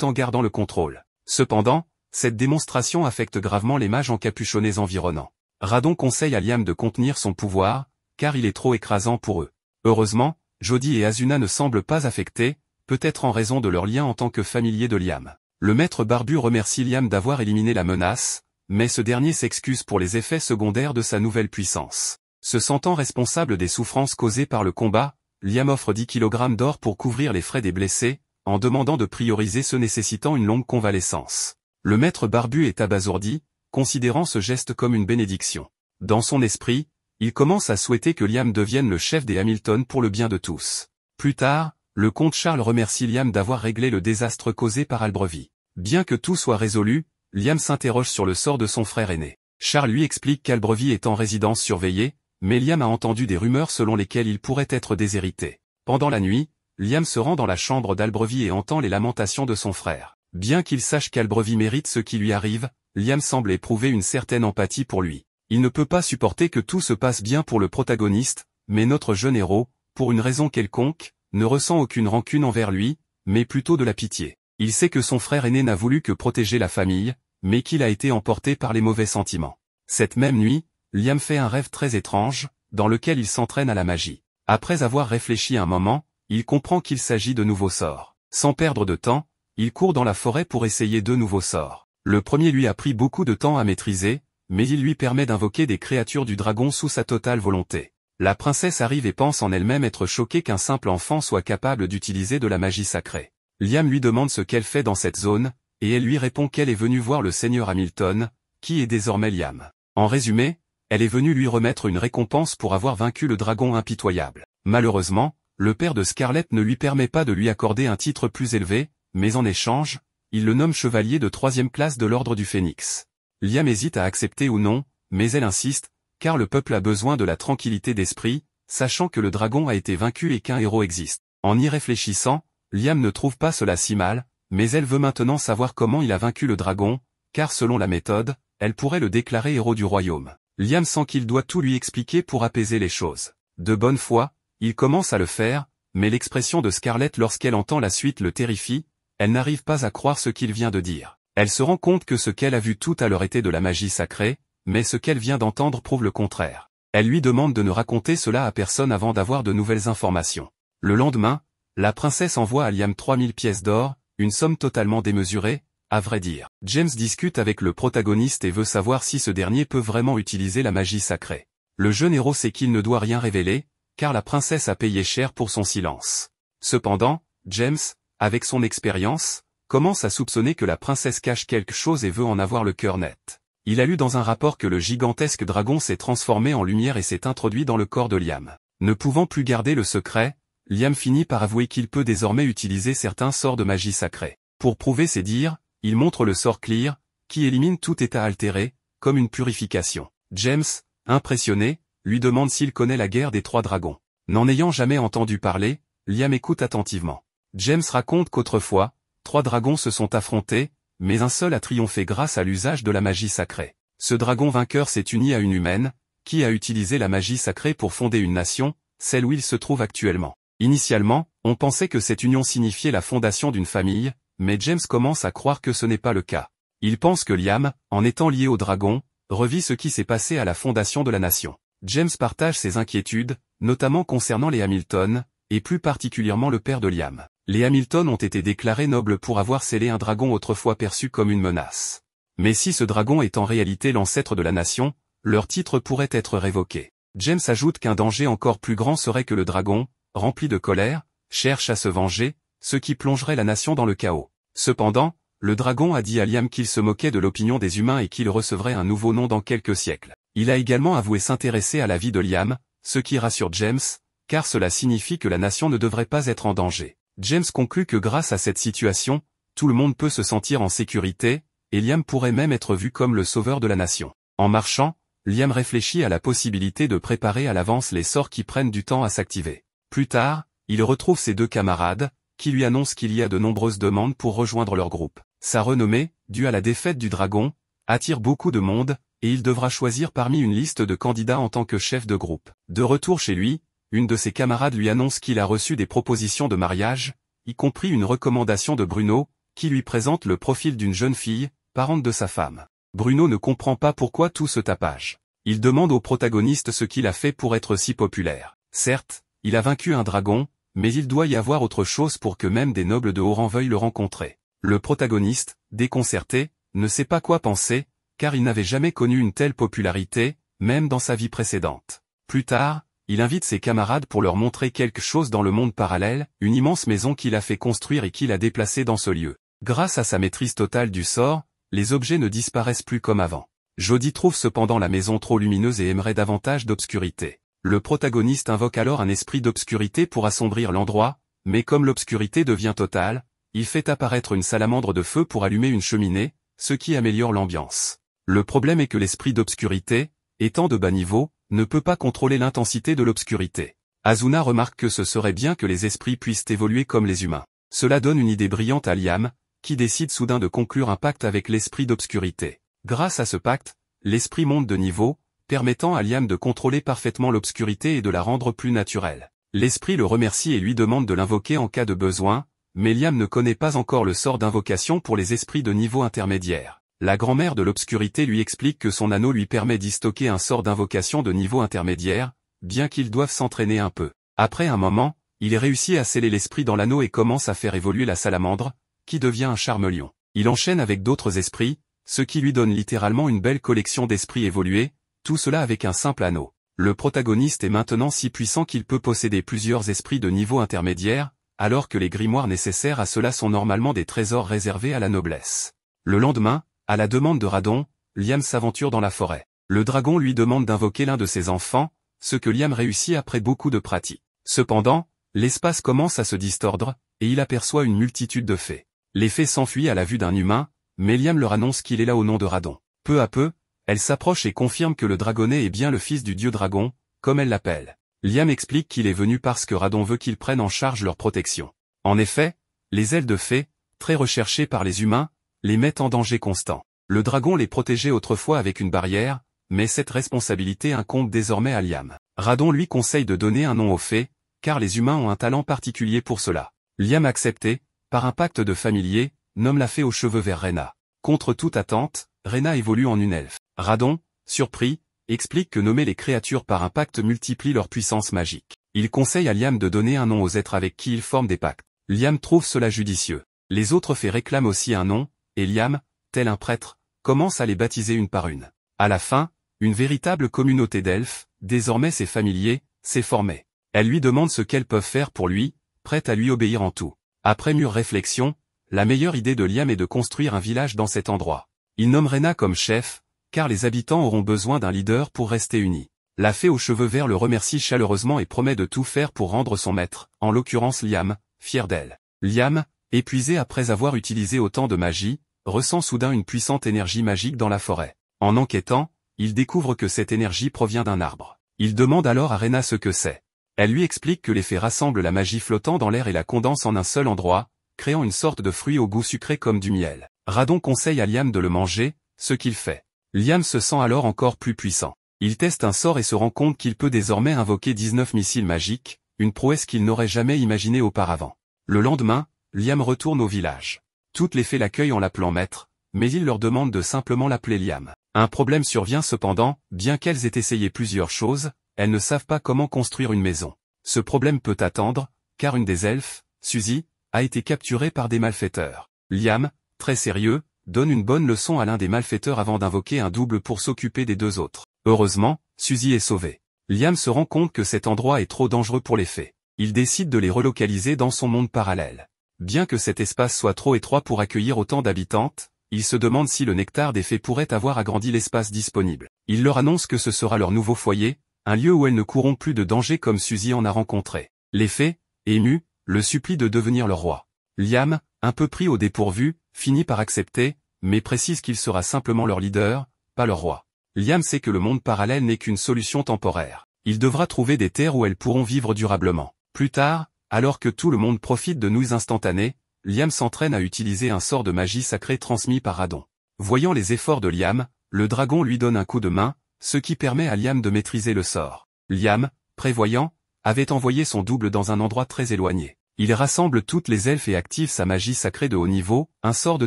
en gardant le contrôle. Cependant, cette démonstration affecte gravement les mages encapuchonnés environnants. Radon conseille à Liam de contenir son pouvoir, car il est trop écrasant pour eux. Heureusement, Jody et Asuna ne semblent pas affectés, peut-être en raison de leur lien en tant que familiers de Liam. Le maître barbu remercie Liam d'avoir éliminé la menace, mais ce dernier s'excuse pour les effets secondaires de sa nouvelle puissance. Se sentant responsable des souffrances causées par le combat, Liam offre 10 kg d'or pour couvrir les frais des blessés, en demandant de prioriser ceux nécessitant une longue convalescence. Le maître barbu est abasourdi, considérant ce geste comme une bénédiction. Dans son esprit, il commence à souhaiter que Liam devienne le chef des Hamilton pour le bien de tous. Plus tard, le comte Charles remercie Liam d'avoir réglé le désastre causé par Albrevie. Bien que tout soit résolu, Liam s'interroge sur le sort de son frère aîné. Charles lui explique qu'Albrevie est en résidence surveillée, mais Liam a entendu des rumeurs selon lesquelles il pourrait être déshérité. Pendant la nuit, Liam se rend dans la chambre d'Albrevie et entend les lamentations de son frère. Bien qu'il sache qu'Albrevie mérite ce qui lui arrive, Liam semble éprouver une certaine empathie pour lui. Il ne peut pas supporter que tout se passe bien pour le protagoniste, mais notre jeune héros, pour une raison quelconque, ne ressent aucune rancune envers lui, mais plutôt de la pitié. Il sait que son frère aîné n'a voulu que protéger la famille, mais qu'il a été emporté par les mauvais sentiments. Cette même nuit, Liam fait un rêve très étrange, dans lequel il s'entraîne à la magie. Après avoir réfléchi un moment, il comprend qu'il s'agit de nouveaux sorts. Sans perdre de temps, il court dans la forêt pour essayer 2 nouveaux sorts. Le premier lui a pris beaucoup de temps à maîtriser, mais il lui permet d'invoquer des créatures du dragon sous sa totale volonté. La princesse arrive et pense en elle-même être choquée qu'un simple enfant soit capable d'utiliser de la magie sacrée. Liam lui demande ce qu'elle fait dans cette zone, et elle lui répond qu'elle est venue voir le seigneur Hamilton, qui est désormais Liam. En résumé, elle est venue lui remettre une récompense pour avoir vaincu le dragon impitoyable. Malheureusement, le père de Scarlett ne lui permet pas de lui accorder un titre plus élevé, mais en échange, il le nomme chevalier de 3e classe de l'ordre du Phénix. Liam hésite à accepter ou non, mais elle insiste, car le peuple a besoin de la tranquillité d'esprit, sachant que le dragon a été vaincu et qu'un héros existe. En y réfléchissant, Liam ne trouve pas cela si mal, mais elle veut maintenant savoir comment il a vaincu le dragon, car selon la méthode, elle pourrait le déclarer héros du royaume. Liam sent qu'il doit tout lui expliquer pour apaiser les choses. De bonne foi, il commence à le faire, mais l'expression de Scarlett lorsqu'elle entend la suite le terrifie, elle n'arrive pas à croire ce qu'il vient de dire. Elle se rend compte que ce qu'elle a vu tout à l'heure était de la magie sacrée, mais ce qu'elle vient d'entendre prouve le contraire. Elle lui demande de ne raconter cela à personne avant d'avoir de nouvelles informations. Le lendemain, La princesse envoie à Liam 3000 pièces d'or, une somme totalement démesurée, à vrai dire. James discute avec le protagoniste et veut savoir si ce dernier peut vraiment utiliser la magie sacrée. Le jeune héros sait qu'il ne doit rien révéler, car la princesse a payé cher pour son silence. Cependant, James, avec son expérience, commence à soupçonner que la princesse cache quelque chose et veut en avoir le cœur net. Il a lu dans un rapport que le gigantesque dragon s'est transformé en lumière et s'est introduit dans le corps de Liam. Ne pouvant plus garder le secret, Liam finit par avouer qu'il peut désormais utiliser certains sorts de magie sacrée. Pour prouver ses dires, il montre le sort Clear, qui élimine tout état altéré, comme une purification. James, impressionné, lui demande s'il connaît la guerre des 3 dragons. N'en ayant jamais entendu parler, Liam écoute attentivement. James raconte qu'autrefois, 3 dragons se sont affrontés, mais un seul a triomphé grâce à l'usage de la magie sacrée. Ce dragon vainqueur s'est uni à une humaine, qui a utilisé la magie sacrée pour fonder une nation, celle où il se trouve actuellement. Initialement, on pensait que cette union signifiait la fondation d'une famille, mais James commence à croire que ce n'est pas le cas. Il pense que Liam, en étant lié au dragon, revit ce qui s'est passé à la fondation de la nation. James partage ses inquiétudes, notamment concernant les Hamilton, et plus particulièrement le père de Liam. Les Hamilton ont été déclarés nobles pour avoir scellé un dragon autrefois perçu comme une menace. Mais si ce dragon est en réalité l'ancêtre de la nation, leur titre pourrait être révoqué. James ajoute qu'un danger encore plus grand serait que le dragon, rempli de colère, cherche à se venger, ce qui plongerait la nation dans le chaos. Cependant, le dragon a dit à Liam qu'il se moquait de l'opinion des humains et qu'il recevrait un nouveau nom dans quelques siècles. Il a également avoué s'intéresser à la vie de Liam, ce qui rassure James, car cela signifie que la nation ne devrait pas être en danger. James conclut que grâce à cette situation, tout le monde peut se sentir en sécurité, et Liam pourrait même être vu comme le sauveur de la nation. En marchant, Liam réfléchit à la possibilité de préparer à l'avance les sorts qui prennent du temps à s'activer. Plus tard, il retrouve ses 2 camarades, qui lui annoncent qu'il y a de nombreuses demandes pour rejoindre leur groupe. Sa renommée, due à la défaite du dragon, attire beaucoup de monde, et il devra choisir parmi une liste de candidats en tant que chef de groupe. De retour chez lui, une de ses camarades lui annonce qu'il a reçu des propositions de mariage, y compris une recommandation de Bruno, qui lui présente le profil d'une jeune fille, parente de sa femme. Bruno ne comprend pas pourquoi tout ce tapage. Il demande au protagoniste ce qu'il a fait pour être si populaire. Certes, il a vaincu un dragon, mais il doit y avoir autre chose pour que même des nobles de haut rang veuillent le rencontrer. Le protagoniste, déconcerté, ne sait pas quoi penser, car il n'avait jamais connu une telle popularité, même dans sa vie précédente. Plus tard, il invite ses camarades pour leur montrer quelque chose dans le monde parallèle, une immense maison qu'il a fait construire et qu'il a déplacée dans ce lieu. Grâce à sa maîtrise totale du sort, les objets ne disparaissent plus comme avant. Jody trouve cependant la maison trop lumineuse et aimerait davantage d'obscurité. Le protagoniste invoque alors un esprit d'obscurité pour assombrir l'endroit, mais comme l'obscurité devient totale, il fait apparaître une salamandre de feu pour allumer une cheminée, ce qui améliore l'ambiance. Le problème est que l'esprit d'obscurité, étant de bas niveau, ne peut pas contrôler l'intensité de l'obscurité. Asuna remarque que ce serait bien que les esprits puissent évoluer comme les humains. Cela donne une idée brillante à Liam, qui décide soudain de conclure un pacte avec l'esprit d'obscurité. Grâce à ce pacte, l'esprit monte de niveau, permettant à Liam de contrôler parfaitement l'obscurité et de la rendre plus naturelle. L'esprit le remercie et lui demande de l'invoquer en cas de besoin, mais Liam ne connaît pas encore le sort d'invocation pour les esprits de niveau intermédiaire. La grand-mère de l'obscurité lui explique que son anneau lui permet d'y stocker un sort d'invocation de niveau intermédiaire, bien qu'ils doivent s'entraîner un peu. Après un moment, il réussit à sceller l'esprit dans l'anneau et commence à faire évoluer la salamandre, qui devient un charmelion. Il enchaîne avec d'autres esprits, ce qui lui donne littéralement une belle collection d'esprits évolués, tout cela avec un simple anneau. Le protagoniste est maintenant si puissant qu'il peut posséder plusieurs esprits de niveau intermédiaire, alors que les grimoires nécessaires à cela sont normalement des trésors réservés à la noblesse. Le lendemain, à la demande de Radon, Liam s'aventure dans la forêt. Le dragon lui demande d'invoquer l'un de ses enfants, ce que Liam réussit après beaucoup de pratique. Cependant, l'espace commence à se distordre, et il aperçoit une multitude de fées. Les fées s'enfuient à la vue d'un humain, mais Liam leur annonce qu'il est là au nom de Radon. Peu à peu, elle s'approche et confirme que le dragonnet est bien le fils du dieu dragon, comme elle l'appelle. Liam explique qu'il est venu parce que Radon veut qu'ils prennent en charge leur protection. En effet, les ailes de fées, très recherchées par les humains, les mettent en danger constant. Le dragon les protégeait autrefois avec une barrière, mais cette responsabilité incombe désormais à Liam. Radon lui conseille de donner un nom aux fées, car les humains ont un talent particulier pour cela. Liam accepté, par un pacte de familier, nomme la fée aux cheveux verts Rena. Contre toute attente, Rena évolue en une elfe. Radon, surpris, explique que nommer les créatures par un pacte multiplie leur puissance magique. Il conseille à Liam de donner un nom aux êtres avec qui il forme des pactes. Liam trouve cela judicieux. Les autres fées réclament aussi un nom, et Liam, tel un prêtre, commence à les baptiser une par une. À la fin, une véritable communauté d'elfes, désormais ses familiers, s'est formée. Elle lui demande ce qu'elles peuvent faire pour lui, prête à lui obéir en tout. Après mûre réflexion, la meilleure idée de Liam est de construire un village dans cet endroit. Il nomme Rena comme chef, car les habitants auront besoin d'un leader pour rester unis. La fée aux cheveux verts le remercie chaleureusement et promet de tout faire pour rendre son maître, en l'occurrence Liam, fier d'elle. Liam, épuisé après avoir utilisé autant de magie, ressent soudain une puissante énergie magique dans la forêt. En enquêtant, il découvre que cette énergie provient d'un arbre. Il demande alors à Rena ce que c'est. Elle lui explique que les fées rassemblent la magie flottant dans l'air et la condensent en un seul endroit, créant une sorte de fruit au goût sucré comme du miel. Radon conseille à Liam de le manger, ce qu'il fait. Liam se sent alors encore plus puissant. Il teste un sort et se rend compte qu'il peut désormais invoquer 19 missiles magiques, une prouesse qu'il n'aurait jamais imaginée auparavant. Le lendemain, Liam retourne au village. Toutes les fées l'accueillent en l'appelant maître, mais il leur demande de simplement l'appeler Liam. Un problème survient cependant, bien qu'elles aient essayé plusieurs choses, elles ne savent pas comment construire une maison. Ce problème peut attendre, car une des elfes, Suzy, a été capturée par des malfaiteurs. Liam, très sérieux, donne une bonne leçon à l'un des malfaiteurs avant d'invoquer un double pour s'occuper des deux autres. Heureusement, Suzy est sauvée. Liam se rend compte que cet endroit est trop dangereux pour les fées. Il décide de les relocaliser dans son monde parallèle. Bien que cet espace soit trop étroit pour accueillir autant d'habitantes, il se demande si le nectar des fées pourrait avoir agrandi l'espace disponible. Il leur annonce que ce sera leur nouveau foyer, un lieu où elles ne courront plus de danger comme Suzy en a rencontré. Les fées, émues, le supplient de devenir leur roi. Liam, un peu pris au dépourvu, finit par accepter, mais précise qu'il sera simplement leur leader, pas leur roi. Liam sait que le monde parallèle n'est qu'une solution temporaire. Il devra trouver des terres où elles pourront vivre durablement. Plus tard, alors que tout le monde profite de nouilles instantanées, Liam s'entraîne à utiliser un sort de magie sacrée transmis par Radon. Voyant les efforts de Liam, le dragon lui donne un coup de main, ce qui permet à Liam de maîtriser le sort. Liam, prévoyant, avait envoyé son double dans un endroit très éloigné. Il rassemble toutes les elfes et active sa magie sacrée de haut niveau, un sort de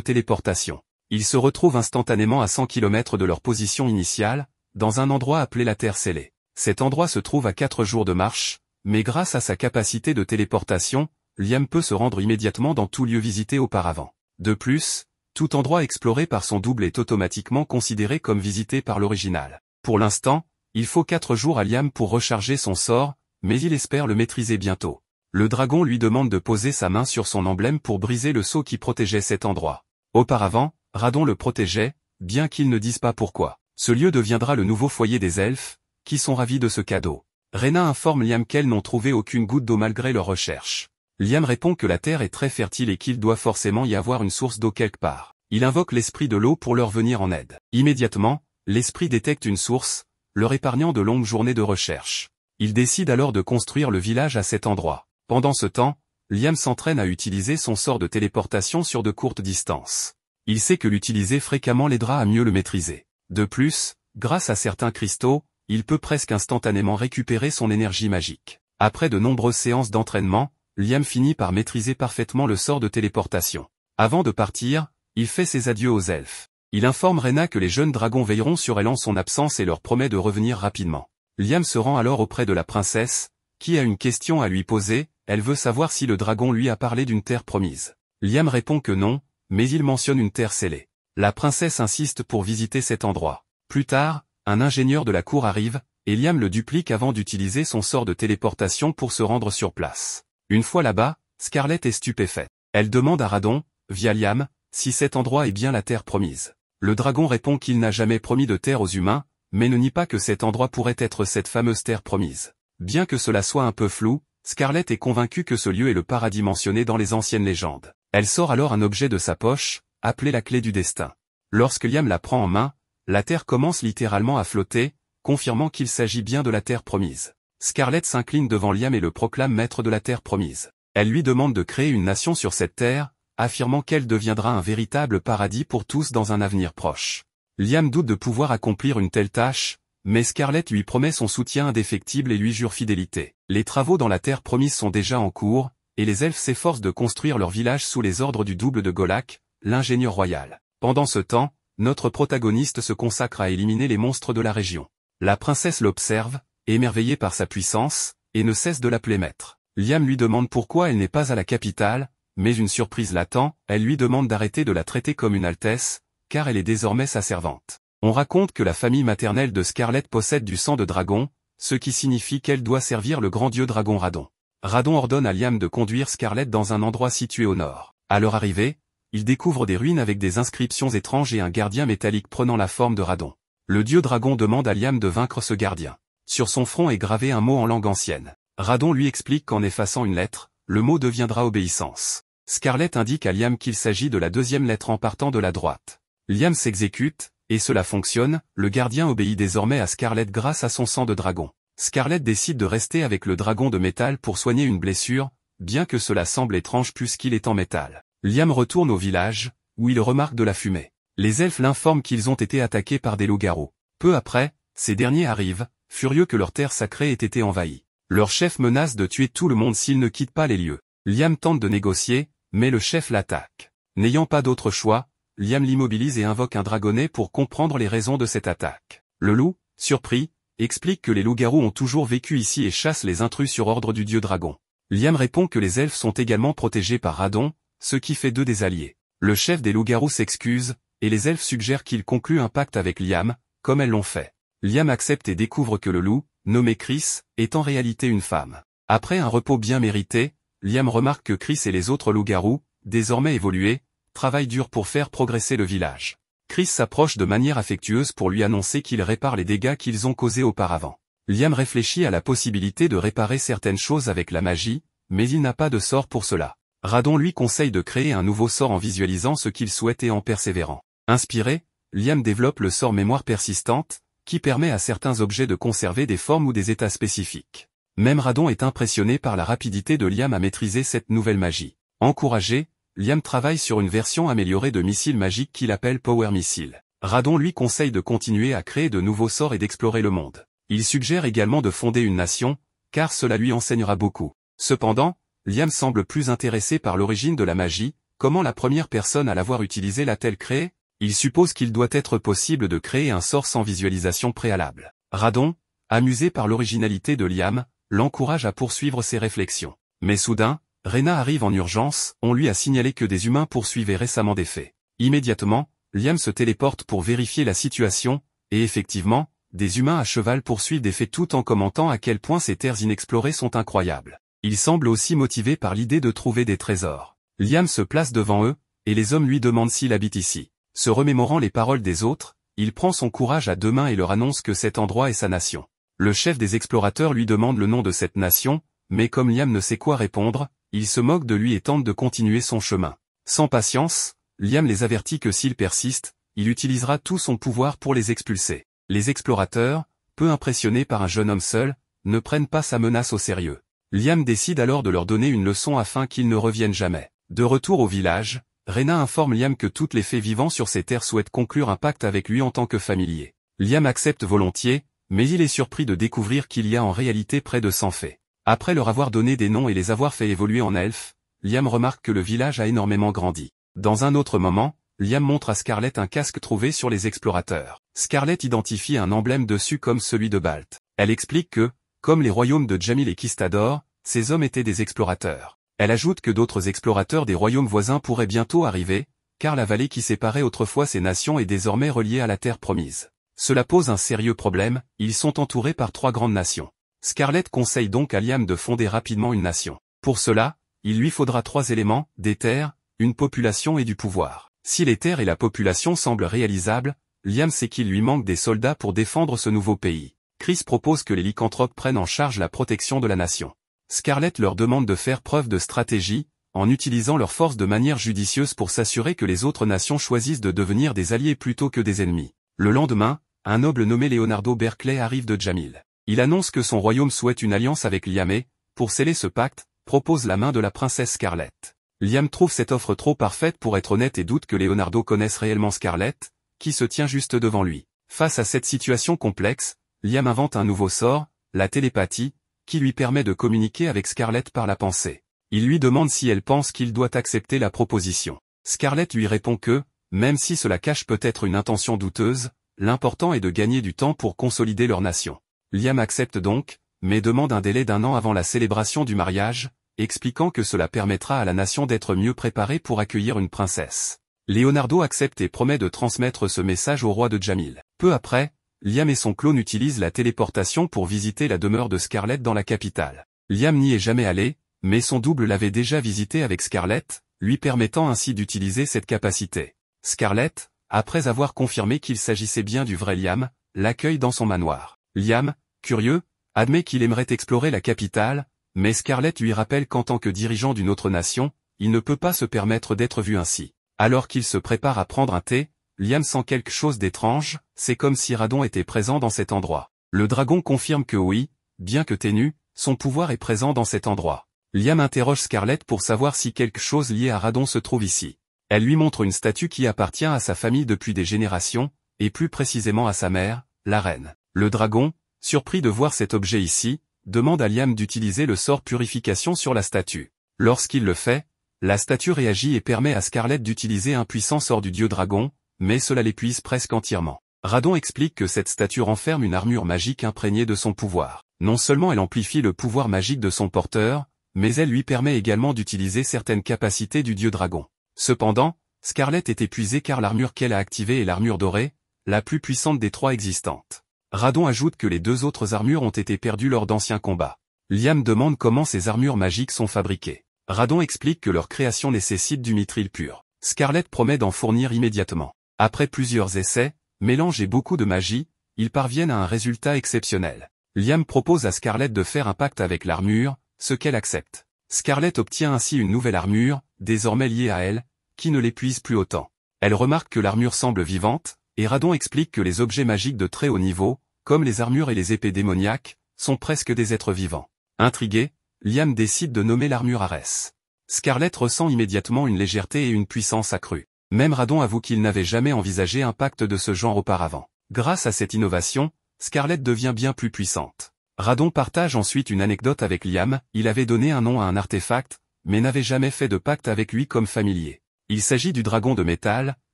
téléportation. Ils se retrouvent instantanément à 100 km de leur position initiale, dans un endroit appelé la Terre Scellée. Cet endroit se trouve à 4 jours de marche, mais grâce à sa capacité de téléportation, Liam peut se rendre immédiatement dans tout lieu visité auparavant. De plus, tout endroit exploré par son double est automatiquement considéré comme visité par l'original. Pour l'instant, il faut 4 jours à Liam pour recharger son sort, mais il espère le maîtriser bientôt. Le dragon lui demande de poser sa main sur son emblème pour briser le sceau qui protégeait cet endroit. Auparavant, Radon le protégeait, bien qu'il ne dise pas pourquoi. Ce lieu deviendra le nouveau foyer des elfes, qui sont ravis de ce cadeau. Rena informe Liam qu'elles n'ont trouvé aucune goutte d'eau malgré leurs recherches. Liam répond que la terre est très fertile et qu'il doit forcément y avoir une source d'eau quelque part. Il invoque l'esprit de l'eau pour leur venir en aide. Immédiatement, l'esprit détecte une source, leur épargnant de longues journées de recherche. Il décide alors de construire le village à cet endroit. Pendant ce temps, Liam s'entraîne à utiliser son sort de téléportation sur de courtes distances. Il sait que l'utiliser fréquemment l'aidera à mieux le maîtriser. De plus, grâce à certains cristaux, il peut presque instantanément récupérer son énergie magique. Après de nombreuses séances d'entraînement, Liam finit par maîtriser parfaitement le sort de téléportation. Avant de partir, il fait ses adieux aux elfes. Il informe Rena que les jeunes dragons veilleront sur elle en son absence et leur promet de revenir rapidement. Liam se rend alors auprès de la princesse, qui a une question à lui poser. Elle veut savoir si le dragon lui a parlé d'une terre promise. Liam répond que non, mais il mentionne une terre scellée. La princesse insiste pour visiter cet endroit. Plus tard, un ingénieur de la cour arrive, et Liam le duplique avant d'utiliser son sort de téléportation pour se rendre sur place. Une fois là-bas, Scarlett est stupéfaite. Elle demande à Radon, via Liam, si cet endroit est bien la terre promise. Le dragon répond qu'il n'a jamais promis de terre aux humains, mais ne nie pas que cet endroit pourrait être cette fameuse terre promise. Bien que cela soit un peu flou, Scarlett est convaincue que ce lieu est le paradis mentionné dans les anciennes légendes. Elle sort alors un objet de sa poche, appelé la clé du destin. Lorsque Liam la prend en main, la terre commence littéralement à flotter, confirmant qu'il s'agit bien de la terre promise. Scarlett s'incline devant Liam et le proclame maître de la terre promise. Elle lui demande de créer une nation sur cette terre, affirmant qu'elle deviendra un véritable paradis pour tous dans un avenir proche. Liam doute de pouvoir accomplir une telle tâche, mais Scarlett lui promet son soutien indéfectible et lui jure fidélité. Les travaux dans la terre promise sont déjà en cours, et les elfes s'efforcent de construire leur village sous les ordres du double de Golak, l'ingénieur royal. Pendant ce temps, notre protagoniste se consacre à éliminer les monstres de la région. La princesse l'observe, émerveillée par sa puissance, et ne cesse de l'appeler maître. Liam lui demande pourquoi elle n'est pas à la capitale, mais une surprise l'attend, elle lui demande d'arrêter de la traiter comme une altesse, car elle est désormais sa servante. On raconte que la famille maternelle de Scarlett possède du sang de dragon, ce qui signifie qu'elle doit servir le grand dieu dragon Radon. Radon ordonne à Liam de conduire Scarlett dans un endroit situé au nord. À leur arrivée, ils découvrent des ruines avec des inscriptions étranges et un gardien métallique prenant la forme de Radon. Le dieu dragon demande à Liam de vaincre ce gardien. Sur son front est gravé un mot en langue ancienne. Radon lui explique qu'en effaçant une lettre, le mot deviendra obéissance. Scarlett indique à Liam qu'il s'agit de la deuxième lettre en partant de la droite. Liam s'exécute, et cela fonctionne, le gardien obéit désormais à Scarlett grâce à son sang de dragon. Scarlett décide de rester avec le dragon de métal pour soigner une blessure, bien que cela semble étrange puisqu'il est en métal. Liam retourne au village, où il remarque de la fumée. Les elfes l'informent qu'ils ont été attaqués par des loups-garous. Peu après, ces derniers arrivent, furieux que leur terre sacrée ait été envahie. Leur chef menace de tuer tout le monde s'ils ne quittent pas les lieux. Liam tente de négocier, mais le chef l'attaque. N'ayant pas d'autre choix, Liam l'immobilise et invoque un dragonnet pour comprendre les raisons de cette attaque. Le loup, surpris, explique que les loups-garous ont toujours vécu ici et chassent les intrus sur ordre du dieu dragon. Liam répond que les elfes sont également protégés par Radon, ce qui fait d'eux des alliés. Le chef des loups-garous s'excuse, et les elfes suggèrent qu'ils concluent un pacte avec Liam, comme elles l'ont fait. Liam accepte et découvre que le loup, nommé Chris, est en réalité une femme. Après un repos bien mérité, Liam remarque que Chris et les autres loups-garous, désormais évolués, travaillent dur pour faire progresser le village. Chris s'approche de manière affectueuse pour lui annoncer qu'il répare les dégâts qu'ils ont causés auparavant. Liam réfléchit à la possibilité de réparer certaines choses avec la magie, mais il n'a pas de sort pour cela. Radon lui conseille de créer un nouveau sort en visualisant ce qu'il souhaite et en persévérant. Inspiré, Liam développe le sort mémoire persistante, qui permet à certains objets de conserver des formes ou des états spécifiques. Même Radon est impressionné par la rapidité de Liam à maîtriser cette nouvelle magie. Encouragé, Liam travaille sur une version améliorée de missile magique qu'il appelle Power Missile. Radon lui conseille de continuer à créer de nouveaux sorts et d'explorer le monde. Il suggère également de fonder une nation, car cela lui enseignera beaucoup. Cependant, Liam semble plus intéressé par l'origine de la magie, comment la première personne à l'avoir utilisée l'a-t-elle créée? Il suppose qu'il doit être possible de créer un sort sans visualisation préalable. Radon, amusé par l'originalité de Liam, l'encourage à poursuivre ses réflexions. Mais soudain, Rena arrive en urgence, on lui a signalé que des humains poursuivaient récemment des faits. Immédiatement, Liam se téléporte pour vérifier la situation, et effectivement, des humains à cheval poursuivent des faits tout en commentant à quel point ces terres inexplorées sont incroyables. Il semble aussi motivé par l'idée de trouver des trésors. Liam se place devant eux, et les hommes lui demandent s'il habite ici. Se remémorant les paroles des autres, il prend son courage à deux mains et leur annonce que cet endroit est sa nation. Le chef des explorateurs lui demande le nom de cette nation, mais comme Liam ne sait quoi répondre, il se moque de lui et tente de continuer son chemin. Sans patience, Liam les avertit que s'il persiste, il utilisera tout son pouvoir pour les expulser. Les explorateurs, peu impressionnés par un jeune homme seul, ne prennent pas sa menace au sérieux. Liam décide alors de leur donner une leçon afin qu'ils ne reviennent jamais. De retour au village, Rena informe Liam que toutes les fées vivant sur ces terres souhaitent conclure un pacte avec lui en tant que familier. Liam accepte volontiers, mais il est surpris de découvrir qu'il y a en réalité près de 100 fées. Après leur avoir donné des noms et les avoir fait évoluer en elfes, Liam remarque que le village a énormément grandi. Dans un autre moment, Liam montre à Scarlett un casque trouvé sur les explorateurs. Scarlett identifie un emblème dessus comme celui de Balt. Elle explique que, comme les royaumes de Jamil et Kistador, ces hommes étaient des explorateurs. Elle ajoute que d'autres explorateurs des royaumes voisins pourraient bientôt arriver, car la vallée qui séparait autrefois ces nations est désormais reliée à la terre promise. Cela pose un sérieux problème, ils sont entourés par 3 grandes nations. Scarlett conseille donc à Liam de fonder rapidement une nation. Pour cela, il lui faudra 3 éléments, des terres, une population et du pouvoir. Si les terres et la population semblent réalisables, Liam sait qu'il lui manque des soldats pour défendre ce nouveau pays. Chris propose que les lycanthropes prennent en charge la protection de la nation. Scarlett leur demande de faire preuve de stratégie, en utilisant leur force de manière judicieuse pour s'assurer que les autres nations choisissent de devenir des alliés plutôt que des ennemis. Le lendemain, un noble nommé Leonardo Berkeley arrive de Jamil. Il annonce que son royaume souhaite une alliance avec Liam et, pour sceller ce pacte, propose la main de la princesse Scarlett. Liam trouve cette offre trop parfaite pour être honnête et doute que Leonardo connaisse réellement Scarlett, qui se tient juste devant lui. Face à cette situation complexe, Liam invente un nouveau sort, la télépathie, qui lui permet de communiquer avec Scarlett par la pensée. Il lui demande si elle pense qu'il doit accepter la proposition. Scarlett lui répond que, même si cela cache peut-être une intention douteuse, l'important est de gagner du temps pour consolider leur nation. Liam accepte donc, mais demande un délai d'1 an avant la célébration du mariage, expliquant que cela permettra à la nation d'être mieux préparée pour accueillir une princesse. Leonardo accepte et promet de transmettre ce message au roi de Jamil. Peu après, Liam et son clone utilisent la téléportation pour visiter la demeure de Scarlett dans la capitale. Liam n'y est jamais allé, mais son double l'avait déjà visité avec Scarlett, lui permettant ainsi d'utiliser cette capacité. Scarlett, après avoir confirmé qu'il s'agissait bien du vrai Liam, l'accueille dans son manoir. Liam, curieux, admet qu'il aimerait explorer la capitale, mais Scarlett lui rappelle qu'en tant que dirigeant d'une autre nation, il ne peut pas se permettre d'être vu ainsi. Alors qu'il se prépare à prendre un thé, Liam sent quelque chose d'étrange, c'est comme si Radon était présent dans cet endroit. Le dragon confirme que oui, bien que ténu, son pouvoir est présent dans cet endroit. Liam interroge Scarlett pour savoir si quelque chose lié à Radon se trouve ici. Elle lui montre une statue qui appartient à sa famille depuis des générations, et plus précisément à sa mère, la reine. Le dragon, surpris de voir cet objet ici, demande à Liam d'utiliser le sort purification sur la statue. Lorsqu'il le fait, la statue réagit et permet à Scarlett d'utiliser un puissant sort du dieu dragon, mais cela l'épuise presque entièrement. Radon explique que cette statue renferme une armure magique imprégnée de son pouvoir. Non seulement elle amplifie le pouvoir magique de son porteur, mais elle lui permet également d'utiliser certaines capacités du dieu dragon. Cependant, Scarlett est épuisée car l'armure qu'elle a activée est l'armure dorée, la plus puissante des 3 existantes. Radon ajoute que les 2 autres armures ont été perdues lors d'anciens combats. Liam demande comment ces armures magiques sont fabriquées. Radon explique que leur création nécessite du mithril pur. Scarlett promet d'en fournir immédiatement. Après plusieurs essais, mélange et beaucoup de magie, ils parviennent à un résultat exceptionnel. Liam propose à Scarlett de faire un pacte avec l'armure, ce qu'elle accepte. Scarlett obtient ainsi une nouvelle armure, désormais liée à elle, qui ne l'épuise plus autant. Elle remarque que l'armure semble vivante, et Radon explique que les objets magiques de très haut niveau, comme les armures et les épées démoniaques, sont presque des êtres vivants. Intrigué, Liam décide de nommer l'armure Ares. Scarlett ressent immédiatement une légèreté et une puissance accrue. Même Radon avoue qu'il n'avait jamais envisagé un pacte de ce genre auparavant. Grâce à cette innovation, Scarlett devient bien plus puissante. Radon partage ensuite une anecdote avec Liam, il avait donné un nom à un artefact, mais n'avait jamais fait de pacte avec lui comme familier. Il s'agit du dragon de métal,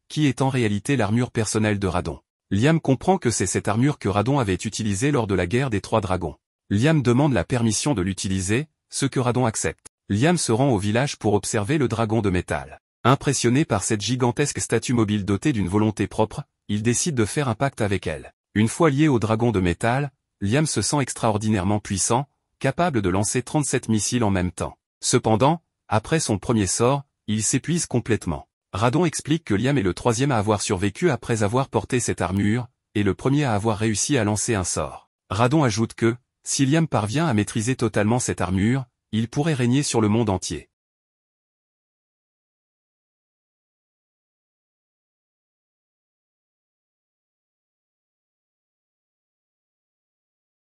qui est en réalité l'armure personnelle de Radon. Liam comprend que c'est cette armure que Radon avait utilisée lors de la guerre des 3 dragons. Liam demande la permission de l'utiliser, ce que Radon accepte. Liam se rend au village pour observer le dragon de métal. Impressionné par cette gigantesque statue mobile dotée d'une volonté propre, il décide de faire un pacte avec elle. Une fois lié au dragon de métal, Liam se sent extraordinairement puissant, capable de lancer 37 missiles en même temps. Cependant, après son premier sort, il s'épuise complètement. Radon explique que Liam est le 3e à avoir survécu après avoir porté cette armure, et le premier à avoir réussi à lancer un sort. Radon ajoute que, si Liam parvient à maîtriser totalement cette armure, il pourrait régner sur le monde entier.